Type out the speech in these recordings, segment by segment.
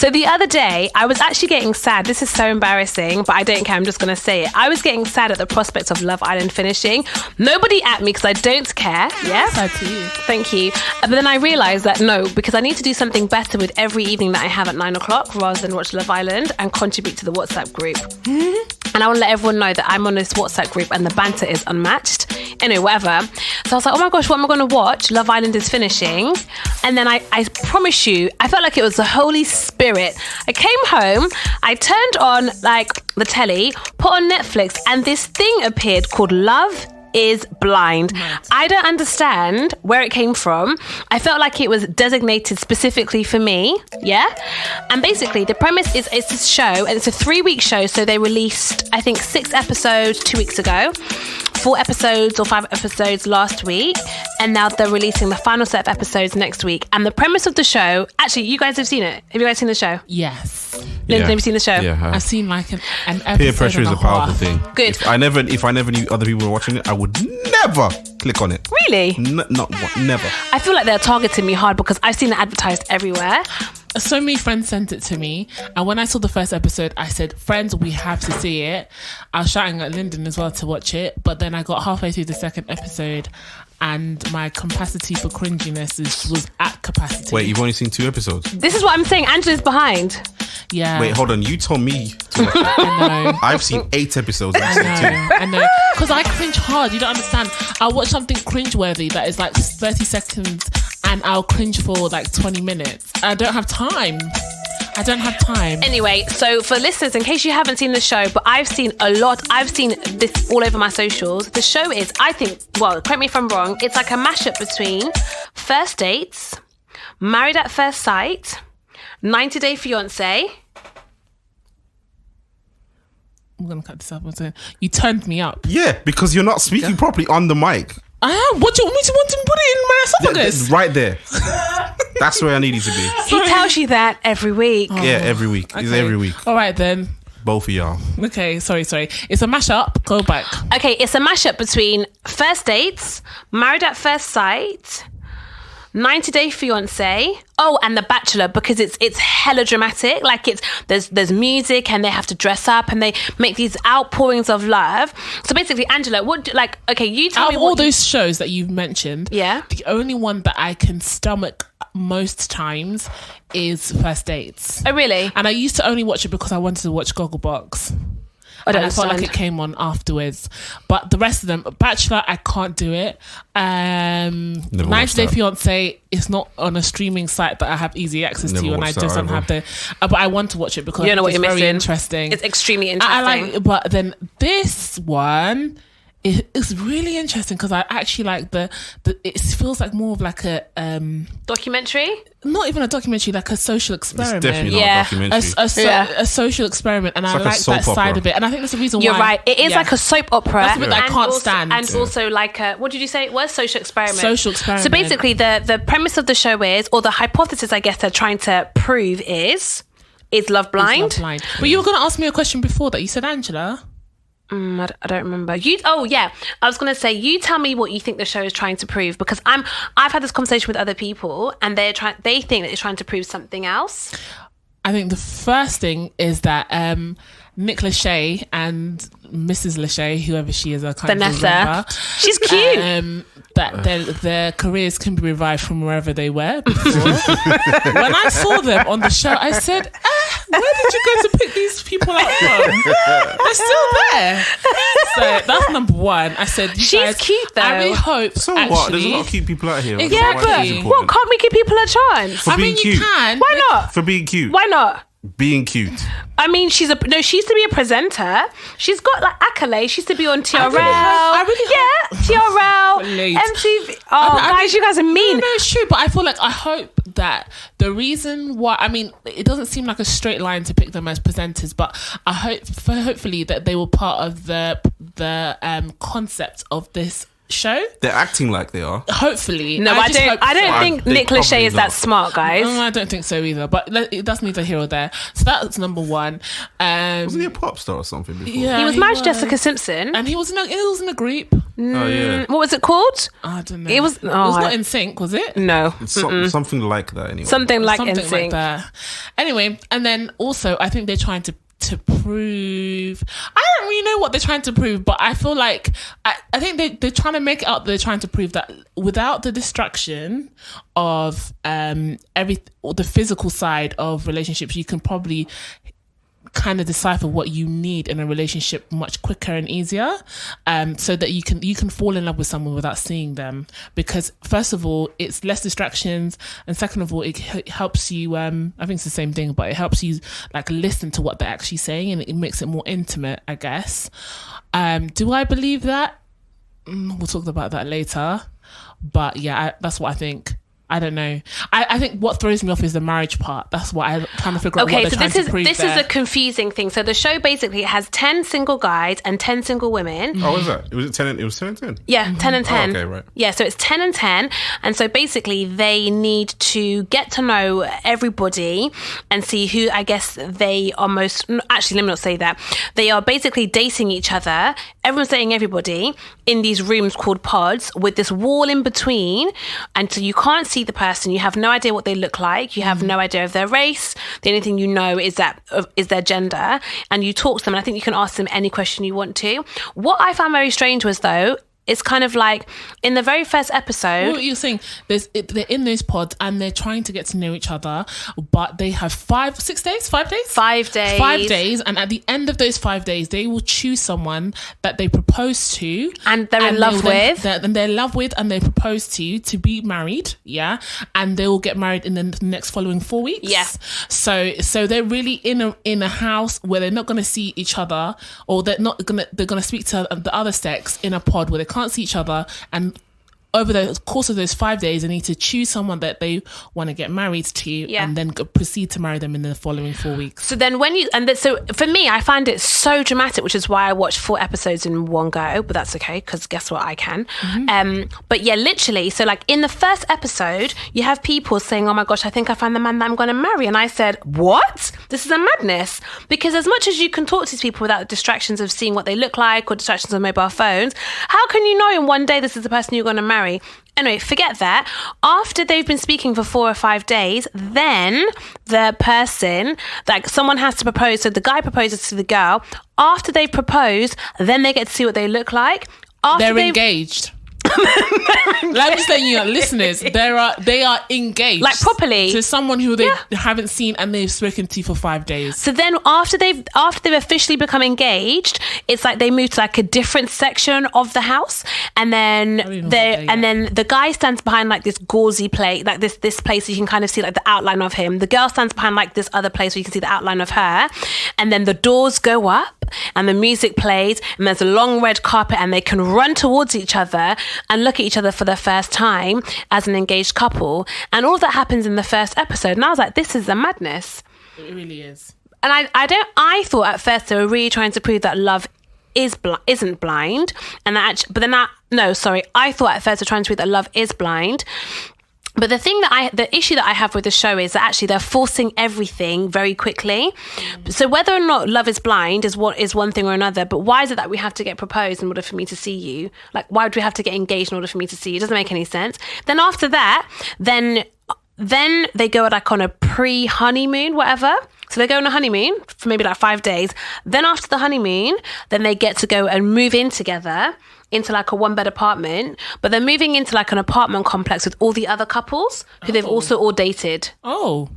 So the other day, I was actually getting sad. This is so embarrassing, but I don't care. I'm just going to say it. I was getting sad at the prospect of Love Island finishing. Nobody at me because I don't care. Yeah? Sad to you. Thank you. But then I realised that no, because I need to do something better with every evening that I have at 9 o'clock rather than watch Love Island and contribute to the WhatsApp group. And I want to let everyone know that I'm on this WhatsApp group and the banter is unmatched. Anyway, whatever. So I was like, oh my gosh, what am I going to watch? Love Island is finishing. And then I promise you, I felt like it was the Holy Spirit. I came home, I turned on like the telly, put on Netflix, and this thing appeared called Love is Blind. I don't understand where it came from. I felt like it was designated specifically for me. Yeah. And basically the premise is it's a show and it's a 3-week show. So they released, I think, 6 episodes 2 weeks ago, 4 episodes or 5 episodes last week. And now they're releasing the final set of episodes next week. And the premise of the show, actually, you guys have seen it. Have you guys seen the show? Yes. Lyndon, have you seen the show? Yeah, I've seen like an episode. Peer pressure is a powerful half. thing. Good. If I never knew other people were watching it, I would never click on it. Really? Never. I feel like they're targeting me hard because I've seen it advertised everywhere. So many friends sent it to me, and when I saw the first episode, I said, friends, we have to see it. I was shouting at Lyndon as well to watch it, but then I got halfway through the second episode and my capacity for cringiness was at capacity. Wait, you've only seen 2 episodes? This is what I'm saying. Angela's behind. Yeah. Wait, hold on. You told me to watch it. I know. I've seen 8 episodes. I've seen 2. I know. Because I cringe hard. You don't understand. I'll watch something cringeworthy that is like 30 seconds and I'll cringe for like 20 minutes. I don't have time. Anyway, so for listeners, in case you haven't seen the show, but I've seen a lot. I've seen this all over my socials. The show is, I think, well, correct me if I'm wrong, it's like a mashup between First Dates, Married at First Sight, 90 Day Fiancé. I'm going to cut this up. You turned me up. Yeah, because you're not speaking properly on the mic. I am. What do you want me to put it in my esophagus? Right there. That's where I need you to be. He tells you that every week. Yeah, every week. It's Okay. every week. All right, then. Both of y'all. Okay, sorry. It's a mashup. Go back. Okay, it's a mashup between First Dates, Married at First Sight, 90 Day Fiancé. Oh, and The Bachelor, because it's hella dramatic. Like there's music and they have to dress up and they make these outpourings of love. So basically, Angela, you tell Out me of all what those shows that you've mentioned, Yeah. the only one that I can stomach most times is First Dates. Oh, really? And I used to only watch it because I wanted to watch Gogglebox. I don't And I felt like understand. it came on afterwards. But the rest of them, Bachelor, I can't do it. 90 watched Day that. Fiancé is not on a streaming site that I have easy access Never to, and I watched just that don't have the. But I want to watch it because You don't know what it's you're very missing. interesting. It's extremely interesting. I like, but then this one. It's really interesting because I actually like the. It feels like more of like a Documentary? not even a documentary, like a social experiment. It's definitely Yeah. not a documentary. A social experiment, and I like a like soap that side opera. of it. And I think that's the reason You're why. right. It is Yeah. like a soap opera. That's the bit that I and can't also, stand. And also like a, what did you say it was? Social experiment. Social experiment. So basically the premise of the show is, or the hypothesis I guess they're trying to prove is Love Blind? Love Blind. But you were going to ask me a question before that. You said Angela. I don't remember. I was going to say, you tell me what you think the show is trying to prove, because I've had this conversation with other people and they think that it's trying to prove something else. I think the first thing is that Nick Lachey and Mrs. Lachey, whoever she is, I can't Vanessa. remember. She's cute. That their careers can be revived from wherever they were before. When I saw them on the show, I said, where did you go to pick these people up from? They're still there. So that's number one. I said, She's guys, cute, though. I really hope. So actually, what? There's a lot of cute people out here. Exactly. Yeah, Why but is it what, important? can't we give people a chance? For I being mean, you cute. can. Why not? For being cute. Why not? Being cute. I mean, she used to be a presenter. She's got like accolades. She used to be on TRL. I really TRL, Late. MTV. Oh, guys, you guys are mean. No, it's true, but I feel like I hope that the reason why, I mean, it doesn't seem like a straight line to pick them as presenters, but I hopefully that they were part of the concept of this show. They're acting like they are. Hopefully. No, I just hope don't so. think They Nick Lachey probably is that not. smart, guys. I don't think so either, but that's neither here or there. So that's number one. Wasn't he a pop star or something before? Yeah, He was married to Jessica Simpson. and he was in a group. Oh yeah. What was it called? I don't know. It was not In Sync, was it? No. It's something like that anyway. Something like Something NSYNC. like that. Anyway, and then also I think they're trying to prove, I don't really know what they're trying to prove, but I feel like I think they're trying to make it out, they're trying to prove that without the distraction of the physical side of relationships, you can probably kind of decipher what you need in a relationship much quicker and easier, so that you can fall in love with someone without seeing them, because first of all it's less distractions, and second of all it helps you, I think it's the same thing, but it helps you like listen to what they're actually saying, and it makes it more intimate, I guess. Do I believe that? We'll talk about that later, but yeah, that's what I think. I don't know. I think what throws me off is the marriage part. That's what I kind of figure out what they're trying to prove. This is a confusing thing. So the show basically has 10 single guys and 10 single women. Oh, was that? It was 10 and 10? Yeah, 10 and 10. Oh, okay, right. Yeah, so it's 10 and 10. And so basically they need to get to know everybody and see who, I guess, they are most... Actually, let me not say that. They are basically dating each other. Everyone's dating everybody in these rooms called pods with this wall in between. And so you can't see the person. You have no idea what they look like. You have no idea of their race. The only thing you know is their gender. And you talk to them. And I think you can ask them any question you want to. What I found very strange was, though, it's kind of like in the very first episode. What you're saying, they're in those pods and they're trying to get to know each other, but they have 5 days, 5 days? 5 days. 5 days. And at the end of those 5 days, they will choose someone that they propose to. And they're in love with. And they're in love with, and they propose to be married. Yeah. And they will get married in the next following 4 weeks. Yeah. So they're really in a house where they're not going to see each other, or they're going to speak to the other sex in a pod where they can't see each other, and over the course of those 5 days they need to choose someone that they want to get married to, and then proceed to marry them in the following 4 weeks. So then so for me, I find it so dramatic, which is why I watched 4 episodes in one go, but that's okay, because guess what, I can. But yeah, literally, so like in the first episode you have people saying, oh my gosh, I think I found the man that I'm going to marry, and I said, what? This is a madness, because as much as you can talk to these people without the distractions of seeing what they look like or distractions on mobile phones, how can you know in one day this is the person you're going to marry? Anyway, forget that. After they've been speaking for 4 or 5 days, then the person, like someone has to propose. So the guy proposes to the girl. After they've proposed, then they get to see what they look like. They're engaged. Let me tell you, listeners, they are engaged, like properly, to someone who they haven't seen and they've spoken to for 5 days. So then after they've officially become engaged, it's like they move to like a different section of the house, and then the guy stands behind like this gauzy plate, like this place so you can kind of see like the outline of him. The girl stands behind like this other place where you can see the outline of her, and then the doors go up and the music plays and there's a long red carpet and they can run towards each other and look at each other for the first time as an engaged couple, and all of that happens in the first episode. And I was like, this is a madness. It really is. And I thought at first they were really trying to prove that love isn't blind, and that I thought at first they're trying to prove that love is blind. But the issue that I have with the show is that actually they're forcing everything very quickly. So whether or not love is blind is one thing or another, but why is it that we have to get proposed in order for me to see you? Like, why would we have to get engaged in order for me to see you? It doesn't make any sense. Then after that, then they go like on a pre-honeymoon, whatever. So they go on a honeymoon for maybe like 5 days. Then after the honeymoon, then they get to go and move in together into like a 1-bed apartment, but they're moving into like an apartment complex with all the other couples who they've also all dated. Oh.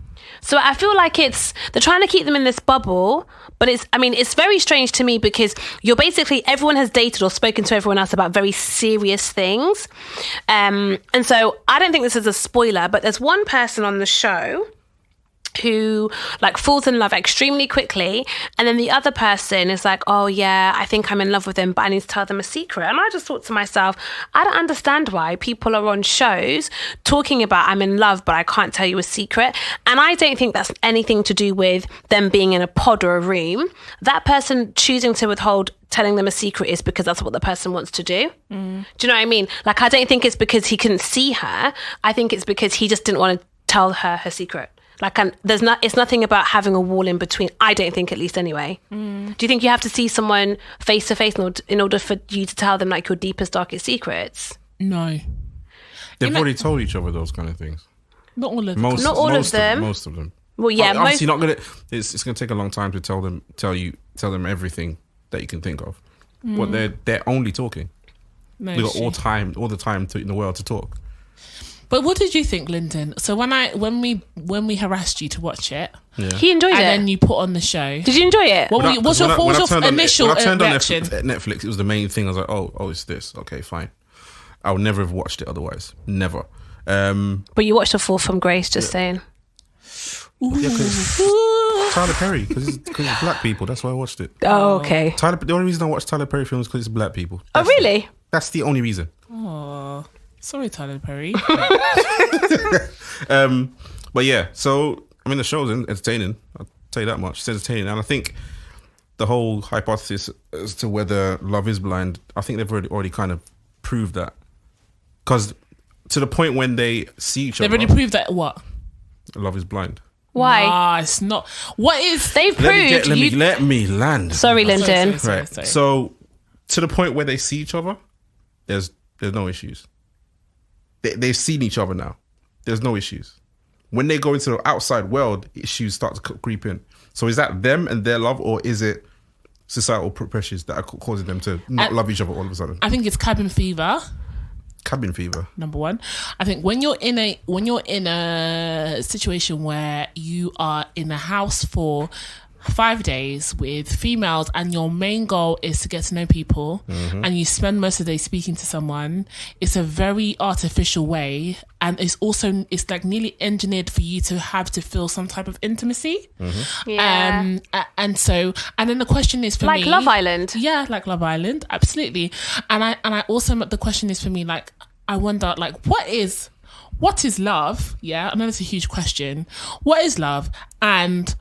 So I feel like they're trying to keep them in this bubble, but it's very strange to me, because you're basically, everyone has dated or spoken to everyone else about very serious things. And so I don't think this is a spoiler, but there's one person on the show who like falls in love extremely quickly, and then the other person is like, oh yeah, I think I'm in love with him, but I need to tell them a secret. And I just thought to myself, I don't understand why people are on shows talking about I'm in love but I can't tell you a secret. And I don't think that's anything to do with them being in a pod or a room. That person choosing to withhold telling them a secret is because that's what the person wants to do. Do you know what I mean? Like, I don't think it's because he couldn't see her. I think it's because he just didn't want to tell her secret. Like, it's nothing about having a wall in between. I don't think, at least anyway. Do you think you have to see someone face to face in order for you to tell them like your deepest, darkest secrets? No. They've already told each other those kind of things. Not all of them. Not all of them. Most of them. Well, yeah, obviously not gonna. It's gonna take a long time to tell them everything that you can think of. But they're only talking. No, They got all the time in the world to talk. But what did you think, Lyndon? So when we harassed you to watch it, he enjoyed it, and then you put on the show. Did you enjoy it? What was your initial reaction? When I turned on Netflix, it was the main thing. I was like, oh, it's this. Okay, fine. I would never have watched it otherwise. Never. But you watched The Fall from Grace, just saying. Yeah, because Tyler Perry, because it's black people. That's why I watched it. Oh, okay. The only reason I watch Tyler Perry films is because it's black people. Really? That's the only reason. Oh, sorry, Tyler Perry. But yeah, so I mean, the show's entertaining. I'll tell you that much. It's entertaining, and I think the whole hypothesis as to whether love is blind, I think they've already kind of proved that. Because to the point when they see each other, They've already proved that what? Love is blind. Why? Nah, it's not. What is? They've proved. Let me land. Sorry, Lyndon. Sorry. Right. So to the point where they see each other, there's no issues. They've seen each other now. There's no issues. When they go into the outside world, issues start to creep in. So is that them and their love, or is it societal pressures that are causing them to not love each other all of a sudden? I think it's cabin fever. Cabin fever. Number one, I think when you're in a situation where you are in a house for 5 days with females and your main goal is to get to know people, and you spend most of the day speaking to someone, it's a very artificial way, and it's like nearly engineered for you to have to feel some type of intimacy. Yeah. And then the question is for me, like Love Island. Yeah, like Love Island, absolutely. And I also, the question is for me, like, I wonder, like, what is love? Yeah, I know it's a huge question. What is love, and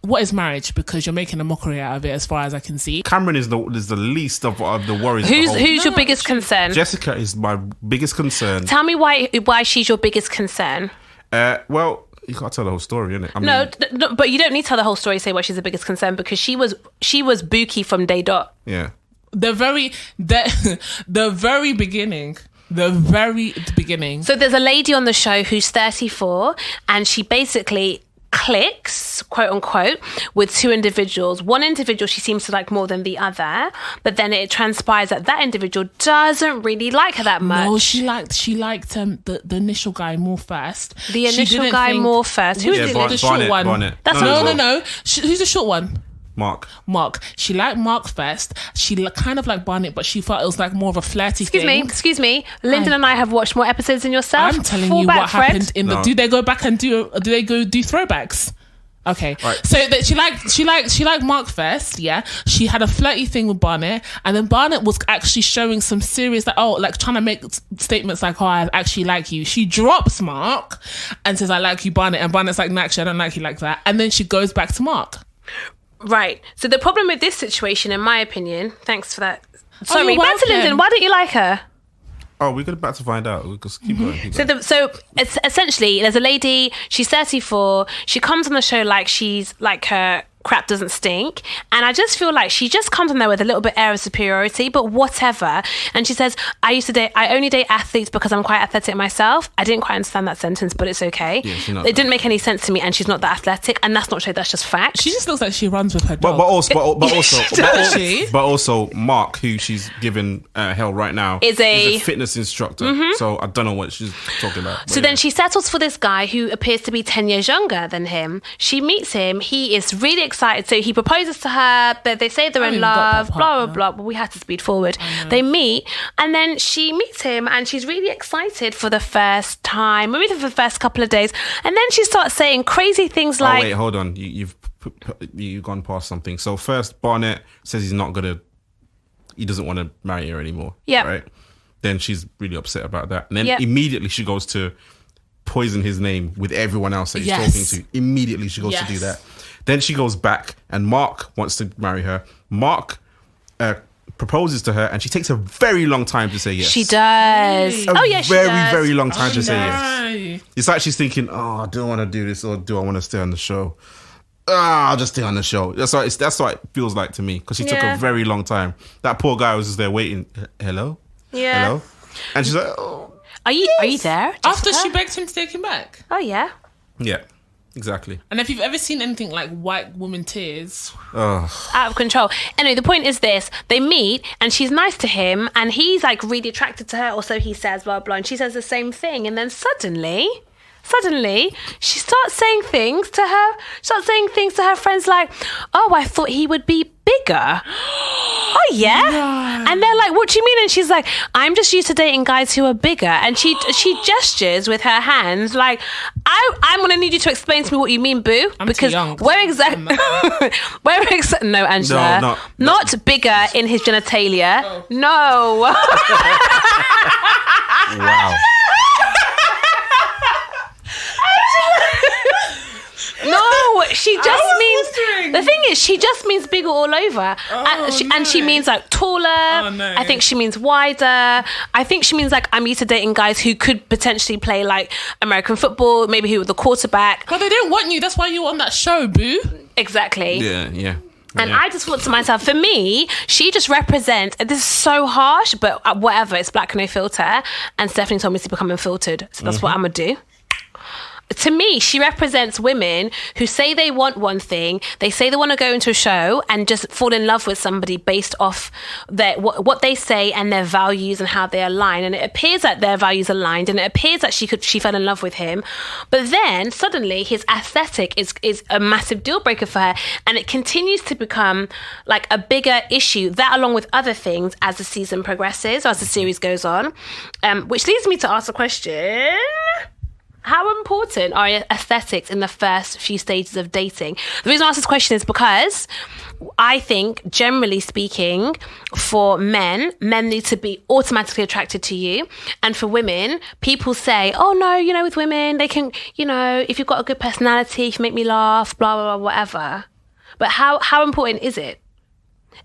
what is marriage? Because you're making a mockery out of it, as far as I can see. Cameron is the least of the worries. Who's your biggest concern? Jessica is my biggest concern. Tell me why she's your biggest concern. Well, you can't tell the whole story, innit? No, but you don't need to tell the whole story to say why she's the biggest concern, because she was Buki from day dot. Yeah. The very beginning. So there's a lady on the show who's 34, and she basically clicks, quote unquote, with two individuals. One individual she seems to like more than the other, but then it transpires that individual doesn't really like her that much. No, she liked the initial guy more first. The initial guy more first. Who is the short one? Barnett. That's no. Who's the short one? Mark. She liked Mark first. She kind of liked Barnett, but she felt it was like more of a flirty thing. Excuse me. Lyndon and I have watched more episodes than yourself. I'm telling you what happened in the. Do they go back and do throwbacks? Okay, right. So that she liked Mark first. Yeah, she had a flirty thing with Barnett, and then Barnett was actually showing some serious, like trying to make statements like, "Oh, I actually like you." She drops Mark and says, "I like you, Barnett," and Barnett's like, "No, actually, I don't like you like that." And then she goes back to Mark. Right. So the problem with this situation, in my opinion, thanks for that. Sorry, you're back to welcome. Lyndon. Why don't you like her? Oh, we're about to find out. We'll just keep going. So it's essentially, there's a lady, she's 34, she comes on the show like she's like her crap doesn't stink, and I just feel like she just comes on there with a little bit air of superiority, but whatever. And she says, I only date athletes because I'm quite athletic myself. I didn't quite understand that sentence, but it's okay. Yeah, it didn't make any sense to me, and she's not that athletic, and that's not true, that's just fact. She just looks like she runs with her dog. But also Mark, who she's given hell right now, is a fitness instructor. So I don't know what she's talking about. So then she settles for this guy who appears to be 10 years younger than him. She meets him. He is really excited. So he proposes to her. They say they're in love, blah, blah, blah. But we had to speed forward. They meet, and then she meets him, and she's really excited for the first time, maybe for the first couple of days. And then she starts saying crazy things like... Oh, wait, hold on. You've gone past something. So first, Barnett says he doesn't want to marry her anymore. Yeah. Right? Then she's really upset about that. And then immediately she goes to poison his name with everyone else that he's talking to. Immediately she goes to do that. Then she goes back, and Mark wants to marry her. Mark proposes to her, and she takes a very long time to say yes. She does. A She very, does. very long time to say yes. Right. It's like she's thinking, oh, do I want to do this or do I want to stay on the show? I'll just stay on the show. That's what it feels like to me, because she took a very long time. That poor guy was just there waiting. Hello? Yeah. Hello? And she's like, oh. Are you there? After Jessica? she begged him to take him back. Oh, yeah. Yeah, exactly. And if you've ever seen anything like white woman tears, Oh. Out of control. Anyway, the point is this. They meet and she's nice to him and he's like really attracted to her, or so he says, blah, blah, and she says the same thing. And then suddenly, she starts saying things to her friends like, oh, I thought he would be bigger. Oh, yeah? No. And they're like, what do you mean? And she's like, I'm just used to dating guys who are bigger. And she gestures with her hands like, I'm going to need you to explain to me what you mean, boo. I'm because too young. where exactly... No, Angela. No. Not bigger in his genitalia. Oh. No. Wow. No, she just was means... wondering. The thing is, she just means bigger all over. And she no. means like taller. Oh, no. I think she means wider. I think she means like I'm used to dating guys who could potentially play like American football, maybe who were the quarterback. but they don't want you. That's why you're on that show, boo. Exactly. Yeah. And Yeah. I just thought to myself, for me, she just represents, and this is so harsh, but whatever, it's Black No Filter. And Stephanie told me to become unfiltered. So that's what I'm going to do. To me, she represents women who say they want one thing, they say they want to go into a show and just fall in love with somebody based off what they say and their values and how they align. And it appears that their values aligned, and it appears that she fell in love with him. But then suddenly his aesthetic is a massive deal breaker for her, and it continues to become like a bigger issue, that along with other things as the season progresses, as the series goes on, which leads me to ask a question. How important are aesthetics in the first few stages of dating? The reason I ask this question is because I think, generally speaking, for men need to be automatically attracted to you. And for women, people say, oh no, with women, they can, if you've got a good personality, if you make me laugh, blah, blah, blah, whatever. But how important is it?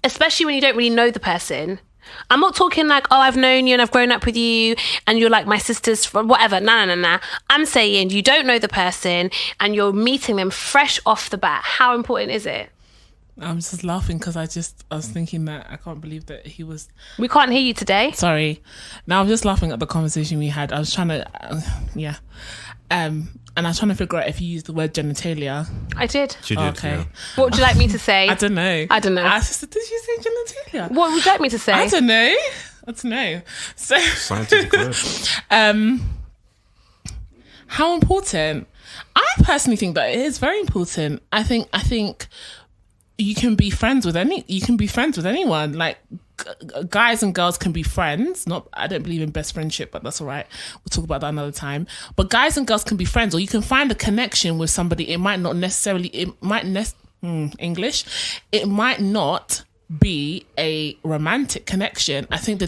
Especially when you don't really know the person. I'm not talking like, oh, I've known you and I've grown up with you and you're like my sisters from whatever. No. I'm saying you don't know the person and you're meeting them fresh off the bat. How important is it? I'm just laughing because I was thinking that I can't believe that he was... We can't hear you today. Sorry. Now I'm just laughing at the conversation we had. I was trying to... yeah. And I was trying to figure out if you used the word genitalia. I did. She did, Okay. yeah. What would you like me to say? I don't know. I said, did you say genitalia? What would you like me to say? I don't know. So... Scientific word. How important? I personally think that it is very important. I think you can be friends with anyone. Like guys and girls can be friends. I don't believe in best friendship, but that's all right. We'll talk about that another time. But guys and girls can be friends, or you can find a connection with somebody. It might not necessarily. It might not be a romantic connection. I think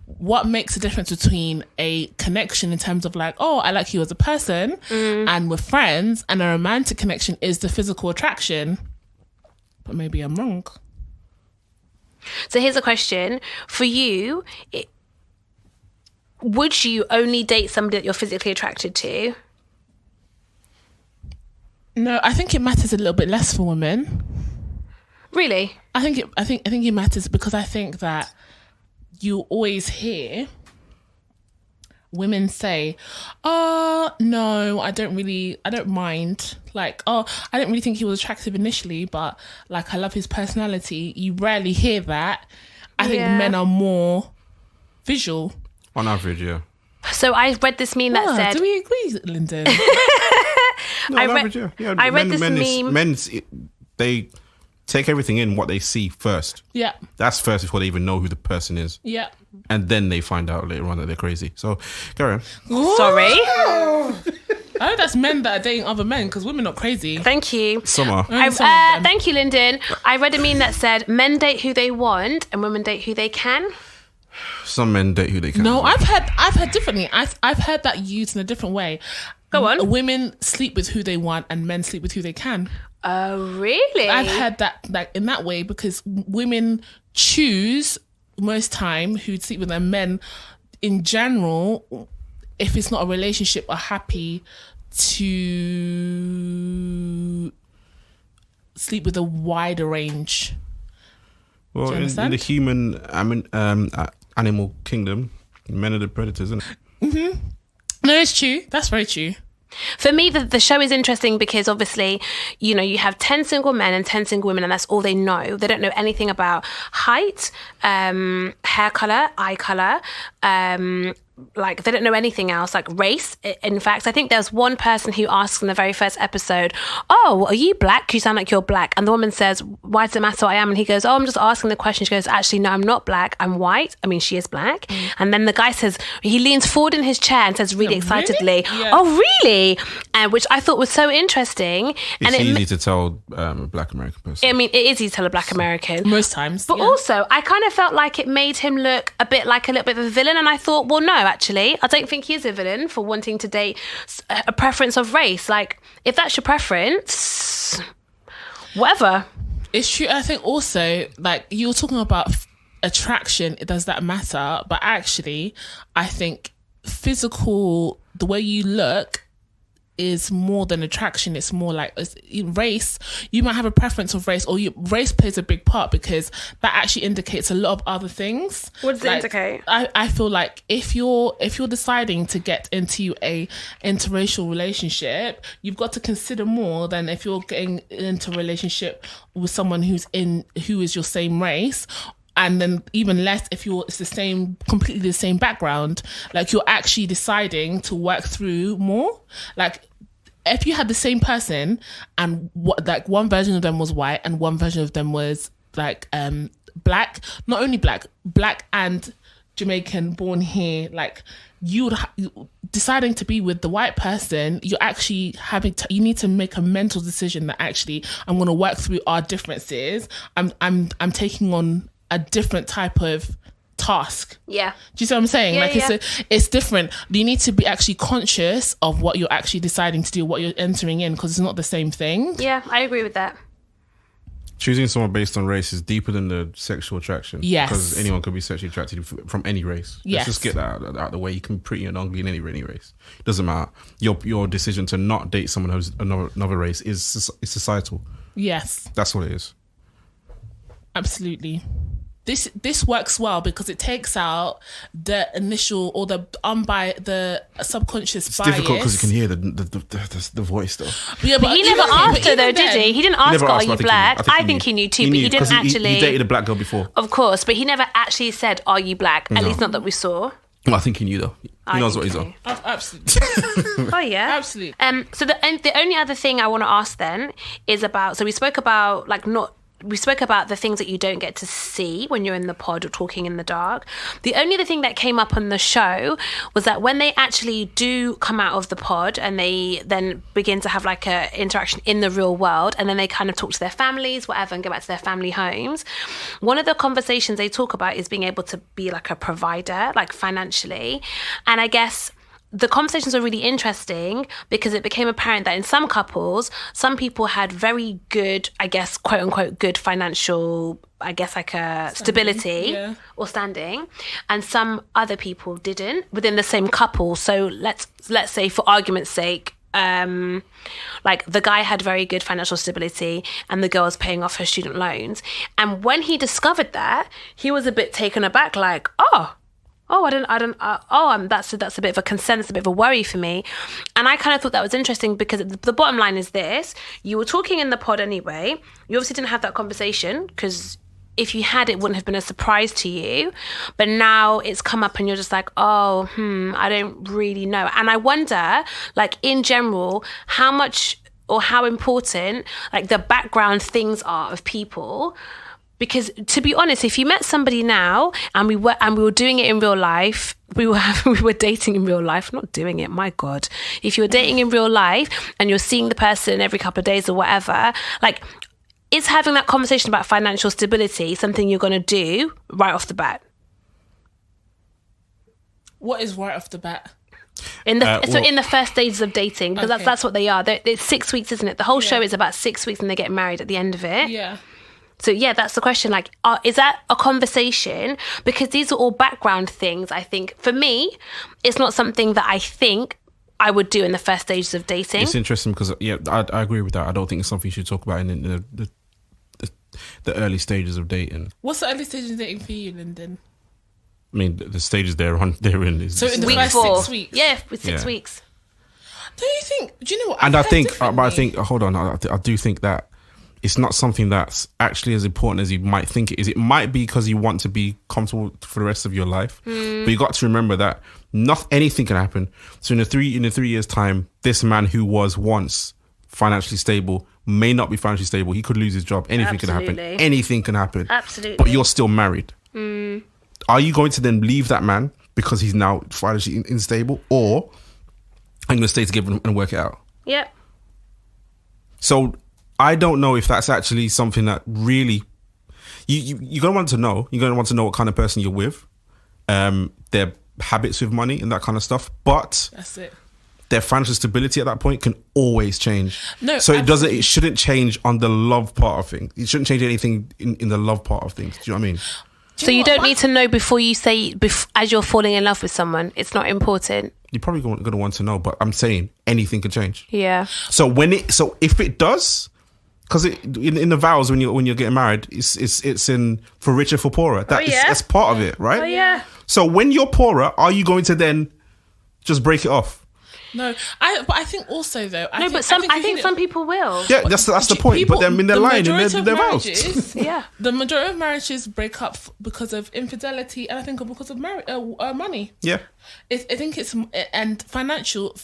what makes the difference between a connection in terms of like, oh, I like you as a person and we're friends, and a romantic connection is the physical attraction. But maybe I'm wrong. So here's a question for you. Would you only date somebody that you're physically attracted to? No, I think it matters a little bit less for women. Really? I think it matters because I think that you always hear women say, oh, no, I don't mind. Like, oh, I didn't really think he was attractive initially, but like, I love his personality. You rarely hear that. I think men are more visual. On average, yeah. So I read this meme that said... Do we agree, Lyndon? No, on average, yeah. I read this meme... They take everything in what they see first. Yeah. That's first before they even know who the person is. Yeah. And then they find out later on that they're crazy. So, carry on. Sorry. I know that's men that are dating other men because women are not crazy. Thank you. Some are. Thank you, Lyndon. I read a meme that said men date who they want and women date who they can. Some men date who they can. No, I've heard differently. I've heard that used in a different way. Go on. Women sleep with who they want and men sleep with who they can. Oh, really? I've heard that like in that way because women choose most time who'd sleep with them. Men in general, if it's not a relationship, are happy to sleep with a wider range. Well, in the human animal kingdom, men are the predators, isn't it? Mm-hmm. No, it's true. That's very true. For me, the show is interesting because obviously, you know, you have 10 single men and 10 single women and that's all they know. They don't know anything about height, hair colour, eye colour, like they don't know anything else, like race. In fact, I think there's one person who asks in the very first episode, oh, are you black? You sound like you're black. And the woman says, why does it matter what I am? And he goes, oh, I'm just asking the question. She goes, actually, no, I'm not black. I'm white. I mean, she is black. And then the guy says, he leans forward in his chair and says really excitedly, Yeah. oh, really? Which I thought was so interesting. It's and easy to tell a black American person. I mean, it is easy to tell a black American. Most times. But also, I kind of felt like it made him look a bit like a little bit of a villain. And I thought, well, no, actually, I don't think he is a villain for wanting to date a preference of race. Like, if that's your preference, whatever. It's true. I think also, like, you were talking about attraction, does that matter? But actually, I think physical, the way you look is more than attraction. It's more like in race. You might have a preference of race, or race plays a big part because that actually indicates a lot of other things. What does it indicate? I feel like if you're deciding to get into a interracial relationship, you've got to consider more than if you're getting into a relationship with someone who is your same race. And then even less if it's completely the same background. Like, you're actually deciding to work through more. Like, if you had the same person and like one version of them was white and one version of them was like black, not only black and Jamaican, born here, like you deciding to be with the white person, you're actually you need to make a mental decision that actually I'm going to work through our differences. I'm taking on a different type of task. Yeah. Do you see what I'm saying? Yeah, like it's different. You need to be actually conscious of what you're actually deciding to do, what you're entering in, because it's not the same thing. Yeah, I agree with that. Choosing someone based on race is deeper than the sexual attraction. Yes. Because anyone could be sexually attracted from any race. Yes. Let's just get that out of the way. You can be pretty and ugly in any race. Doesn't matter. Your decision to not date someone who's another race is societal. Yes. That's what it is. Absolutely. This works well because it takes out the initial or the subconscious It's bias. difficult because you can hear the voice though. Yeah, But he never asked her though, did he? He didn't ask her, are you black? I think he knew too, but he didn't actually. He dated a black girl before. Of course, but he never actually said, are you black? At least not that we saw. Well, I think he knew though. He knows what he's on. Absolutely. Oh yeah, Absolutely. So the only other thing I want to ask then is about. So we spoke about the things that you don't get to see when you're in the pod or talking in the dark. The only other thing that came up on the show was that when they actually do come out of the pod and they then begin to have like a interaction in the real world, and then they kind of talk to their families, whatever, and go back to their family homes, one of the conversations they talk about is being able to be like a provider, like financially. And I guess the conversations were really interesting because it became apparent that in some couples, some people had very good, I guess, quote unquote, good financial, I guess, like a stability or standing, and some other people didn't within the same couple. So let's say, for argument's sake, like the guy had very good financial stability and the girl was paying off her student loans. And when he discovered that, he was a bit taken aback, like, that's a bit of a concern, it's a bit of a worry for me. And I kind of thought that was interesting because the bottom line is this: you were talking in the pod anyway. You obviously didn't have that conversation because if you had, it wouldn't have been a surprise to you. But now it's come up and you're just like, I don't really know. And I wonder, like, in general, how much or how important like the background things are of people. Because to be honest, if you met somebody now and we were doing it in real life, we were dating in real life, not doing it, my God. If you were dating in real life and you're seeing the person every couple of days or whatever, like, is having that conversation about financial stability something you're going to do right off the bat? What is right off the bat? In the first stages of dating, because Okay. that's what they are. It's 6 weeks, isn't it? The whole show is about 6 weeks, and they get married at the end of it. Yeah. So yeah, that's the question. Like, is that a conversation? Because these are all background things. I think for me, it's not something that I think I would do in the first stages of dating. It's interesting because I agree with that. I don't think it's something you should talk about in the early stages of dating. What's the early stage of dating for you, Lyndon? I mean, the stages they're in is So in the Week first 4. 6 weeks. Yeah, with 6 Yeah. weeks. Do you think? Do you know what? and I heard think, differently. hold on, I do think that it's not something that's actually as important as you might think it is. It might be because you want to be comfortable for the rest of your life, but you got to remember that not anything can happen. So in the 3 years time, this man who was once financially stable may not be financially stable. He could lose his job. Anything can happen. Absolutely. Anything can happen. Absolutely. But you're still married. Are you going to then leave that man because he's now financially unstable, or I'm going to stay together and work it out? Yep. So I don't know if that's actually something that really you're going to want to know. You're going to want to know what kind of person you're with, their habits with money and that kind of stuff. But That's it. their financial stability at that point can always change. No, so absolutely. it shouldn't change on the love part of things. It shouldn't change anything in the love part of things. Do you know what I mean? So you don't need to know before you say, as you're falling in love with someone. It's not important. You're probably going to want to know, but I'm saying anything can change. Yeah. So if it does, because in the vows when you're getting married, it's in for richer for poorer. That's part of it, right? Oh yeah. So when you're poorer, are you going to then just break it off? No, but I think also though. I think some people will. Yeah, that's the point. But then they're lying in their vows. Yeah. The majority of marriages break up because of infidelity, and I think because of money. Yeah. I think it's and financial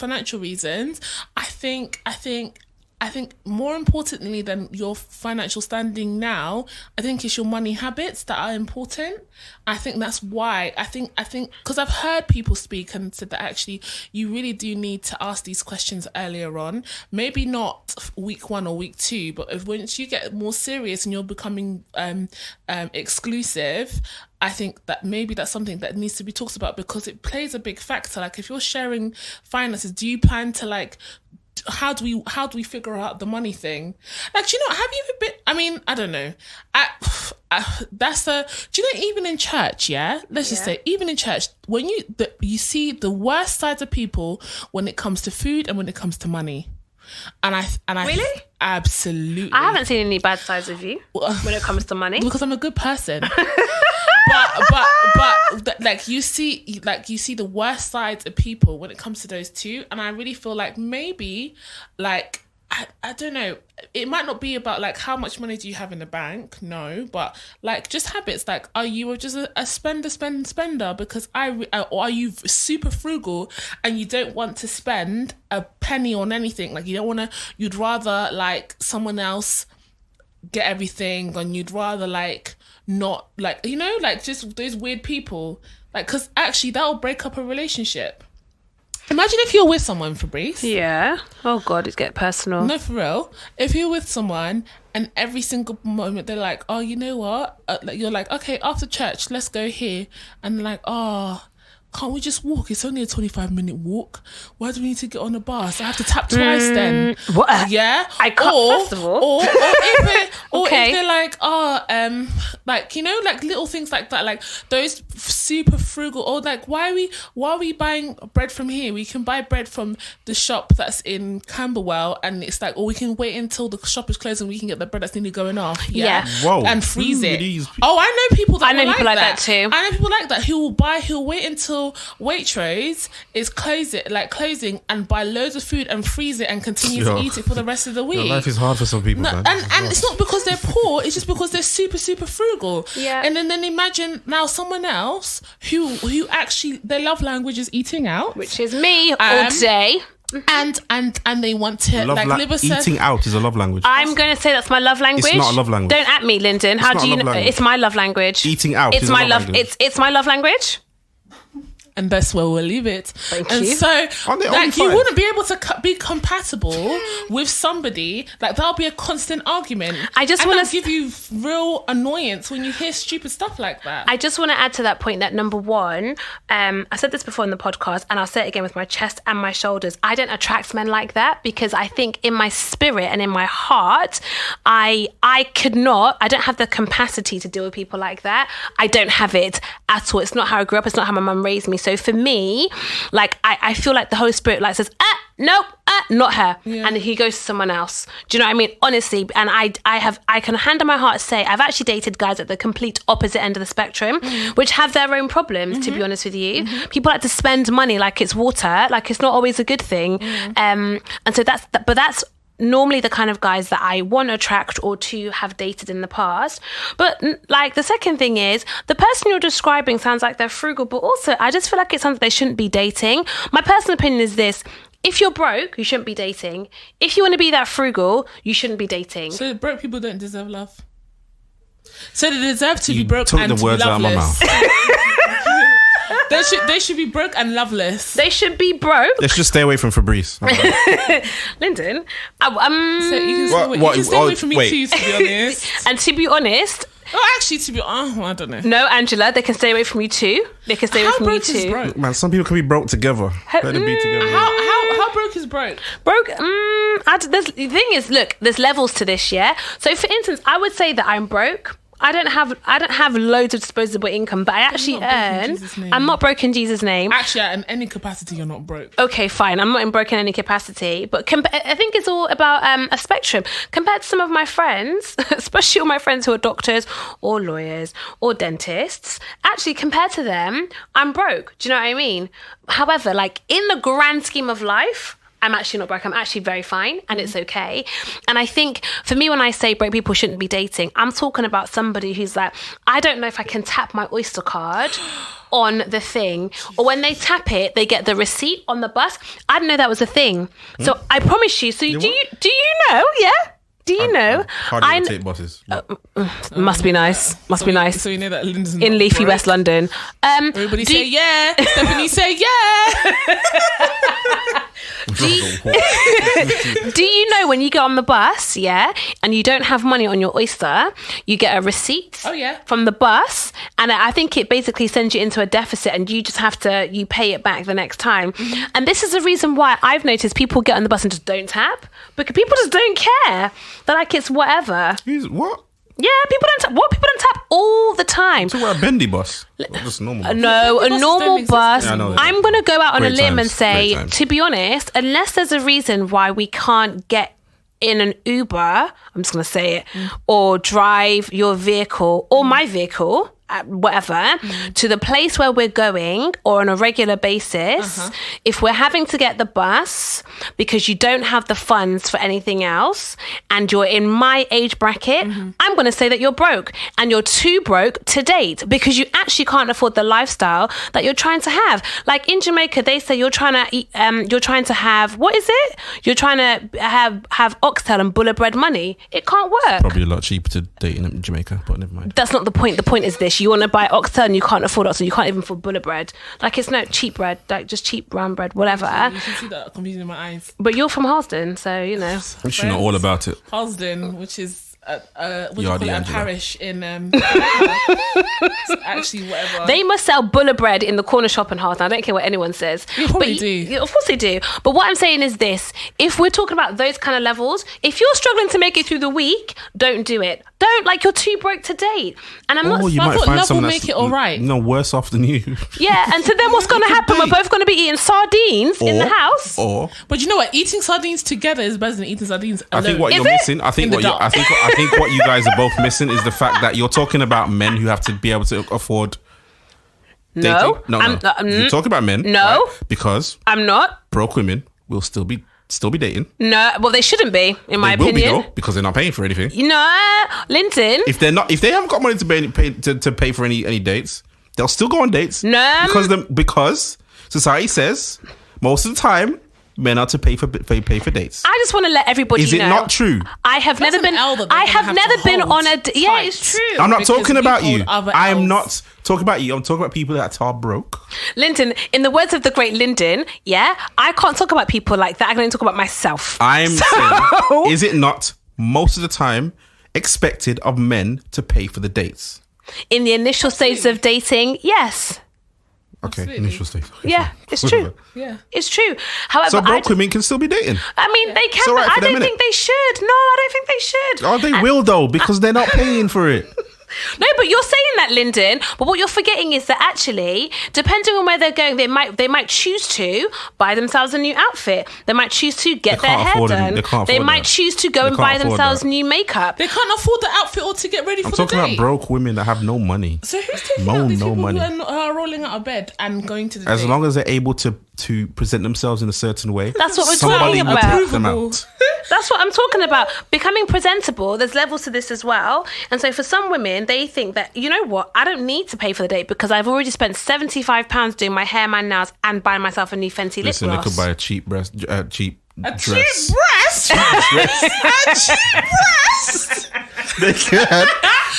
reasons. I think more importantly than your financial standing now, I think it's your money habits that are important. I think that's why I think because I've heard people speak and said that actually you really do need to ask these questions earlier on. Maybe not week 1 or week 2, but once you get more serious and you're becoming exclusive, I think that maybe that's something that needs to be talked about because it plays a big factor. Like if you're sharing finances, do you plan to like? How do we figure out the money thing? Like, do you know, have you ever been, I mean, I don't know. Do you know, even in church, let's just say, even in church, when you see the worst sides of people when it comes to food and when it comes to money. And I Really? Absolutely. I haven't seen any bad sides of you when it comes to money. Because I'm a good person. but like you see the worst sides of people when it comes to those two, and I really feel like maybe like I don't know, it might not be about like how much money do you have in the bank, no, but like just habits. Like, are you just a spender because or are you super frugal and you don't want to spend a penny on anything? Like, you don't want to, you'd rather like someone else get everything, and you'd rather like not, like, you know, like just those weird people, like, because actually that'll break up a relationship. Imagine if you're with someone, Fabrice. Yeah. Oh God, it's getting personal. No, for real. If you're with someone and every single moment they're like, oh, you know what? Like, you're like, okay, after church, let's go here. And they're like, oh, can't we just walk? It's only a 25-minute walk. Why do we need to get on a bus? I have to tap twice then. What? Yeah. I can't, first of all. Or if Okay. they're like, like, you know, like little things like that, like those super frugal, or like, why are we buying bread from here? We can buy bread from the shop that's in Camberwell, and it's like, or we can wait until the shop is closed and we can get the bread that's nearly going off. Yeah. Whoa. And freeze Who are it. these Oh, I know people that like that too. I know people like that who'll wait until Waitrose is closing and buy loads of food and freeze it and continue to eat it for the rest of the week. Life is hard for some people, man. And it's not because they're poor, it's just because they're super, super frugal. Yeah. And then imagine now someone else who actually their love language is eating out. Which is me all day. And they want to live a eating out is a love language. I'm going to say that's my love language. It's not a love language. Don't at me, Lyndon. How not do a you love know? language. It's my love language. Eating out It's is my a love language. It's my love language. and that's where we'll leave it. Thank and you. so, like, you fine? wouldn't be able to be compatible with somebody. Like, that'll be a constant argument. I just want want to give you real annoyance when you hear stupid stuff like that. I just want to add to that point that number one, I said this before in the podcast, and I'll say it again with my chest and my shoulders. I don't attract men like that because I think in my spirit and in my heart, I don't have the capacity to deal with people like that. I don't have it at all. It's not how I grew up. It's not how my mum raised me. So for me, like, I feel like the Holy Spirit like says, nope, not her. Yeah. And he goes to someone else. Do you know what I mean? Honestly, and I can hand on my heart say I've actually dated guys at the complete opposite end of the spectrum, which have their own problems, to be honest with you. People like to spend money like it's water, like it's not always a good thing. And so that's normally the kind of guys that I want to attract or to have dated in the past. But like the second thing is, the person you're describing sounds like they're frugal, but also I just feel like it sounds like they shouldn't be dating. My personal opinion is this: if you're broke, you shouldn't be dating. If you want to be that frugal, you shouldn't be dating. So broke people don't deserve love. So they deserve to be broke and the to be words out of my loveless. mouth. They should be broke and loveless. They should be broke. Let's just stay away from Fabrice. Lyndon, So you can stay away from me too, to be honest. and to be honest, I don't know. no, Angela, they can stay away from you too. They can stay away from you broke is too. broke? Man, some people can be broke together. Let them be together. How broke is broke? Broke. The thing is, look, there's levels to this, yeah. So, for instance, I would say that I'm broke. I don't have loads of disposable income, but I actually earn. I'm not broke in Jesus' name. Actually, in any capacity, you're not broke. Okay, fine. I'm not broke in any capacity, but I think it's all about a spectrum. Compared to some of my friends, especially all my friends who are doctors or lawyers or dentists, actually compared to them, I'm broke. Do you know what I mean? However, like in the grand scheme of life, I'm actually not broke. I'm actually very fine, and it's okay. And I think for me, when I say broke people shouldn't be dating, I'm talking about somebody who's like, I don't know if I can tap my Oyster card on the thing, or when they tap it, they get the receipt on the bus. I didn't know that was a thing. So I promise you. So do you know? Yeah. Do you know? Hardly ever take buses. Must be nice. Must be nice. So you know that Lyndon's In leafy broke. West London. Everybody say yeah. Stephanie say yeah. Do you know when you get on the bus, yeah, and you don't have money on your Oyster, you get a receipt from the bus, and I think it basically sends you into a deficit, and you just have to, you pay it back the next time. And this is the reason why I've noticed people get on the bus and just don't tap, because people just don't care. They're like, it's whatever. What? Yeah, people don't tap. People don't tap all the time. So we're a bendy bus. Just normal bus. No, a normal bus. Yeah, I'm going to go out on a Great limb and times, say, great times. to be honest, unless there's a reason why we can't get in an Uber, I'm just going to say it, or drive your vehicle or my vehicle, whatever, to the place where we're going, or on a regular basis, if we're having to get the bus because you don't have the funds for anything else and you're in my age bracket, I'm going to say that you're broke, and you're too broke to date because you actually can't afford the lifestyle that you're trying to have. Like in Jamaica, they say you're trying to eat, you're trying to have, what is it? You're trying to have oxtail and bulla bread money. It can't work. Probably a lot cheaper to date in Jamaica, but never mind. That's not the point. The point is this: you want to buy oxtail and you can't afford oxtail. You can't even afford bulla bread. Like, it's no cheap bread, like just cheap brown bread, whatever. You can see that confusion in my eyes. But you're from Harlesden, so you know. You should know all about it. Harlesden, which is what do you Yardy call it? A Angela. parish in actually whatever. They must sell bulla bread in the corner shop in Harlesden. I don't care what anyone says. They probably But do. Yeah, of course they do. But what I'm saying is this: if we're talking about those kind of levels, if you're struggling to make it through the week, don't do it. Don't, like, you're too broke to date. And I'm not. Or you I might thought find love someone will that's make it all right. worse off than you. Yeah, and so then what's going to happen? We're both going to be eating sardines in the house. But you know what? Eating sardines together is better than eating sardines alone. I think what Is you're it? missing. I think what you guys are both missing is the fact that you're talking about men who have to be able to afford dating. No, No. You're talking about men. No. right? Because I'm not. broke women will still be dating. No, well, they shouldn't be, in my They will be opinion. though, because they're not paying for anything. No, Linton. If they haven't got money to pay for any dates, they'll still go on dates. No. Because society says most of the time men are to pay for dates. I just want to let everybody know. Is it not true? I have That's never an been. L that they're I gonna have have never to been hold on a. Yeah, tight. it's true. I'm not Because talking we've about hold you. other I am Ls. not talking about you. I'm talking about people that are broke. Lyndon, in the words of the great Lyndon, yeah, I can't talk about people like that. I can only talk about myself. I'm saying, is it not most of the time expected of men to pay for the dates? In the initial stages of dating, yes. Okay, Absolutely. initial stage. Yeah, it's true. Yeah. It's true. However, So broke women can still be dating. I mean, they can, It's all right but for I them, don't innit? think they should. No, I don't think they should. Oh, they will though, because they're not paying for it. No, but you're saying that, Lyndon. But what you're forgetting is that actually, depending on where they're going, they might choose to buy themselves a new outfit. They might choose to get They their can't hair afford it. done. They can't They afford might that. choose to go They and can't buy afford themselves that. new makeup. They can't afford the outfit or to get ready I'm for talking the about date. broke women that have no money. So who's taking Moan out these no people money. who are rolling out of bed and going to the As date? long as they're able to present themselves in a certain way, That's what we're somebody talking will about. take them out. That's what I'm talking about. Becoming presentable, there's levels to this as well. And so for some women, they think that, you know what, I don't need to pay for the date because I've already spent £75 doing my hair, my nails, and buying myself a new Fenty Listen, lip they gloss. could buy a cheap dress. a cheap breast?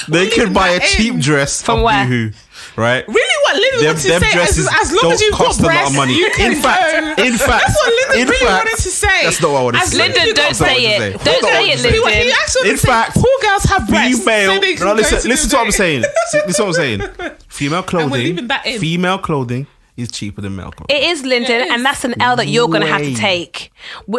They could buy a cheap dress From off where? Boohoo, right? Really, what Lyndon wants to Them say dresses is as long don't as you've got cost a lot of breasts, money. you can In fact, go. in fact, That's what Lyndon in really fact, wanted to say. That's not what I wanted to As say. Lyndon, don't That's not what I say wanted to it. say. Don't That's not say what I it, wanted to say. Lyndon. He actually In said fact, poor girls have breasts. Female. so they can No, go listen to to the what I'm date. saying. Listen to what I'm saying. Female clothing. leaving that in. Female clothing is cheaper than male clothing. It is, Lyndon, It is. and that's an L that you're going to have to Way. take.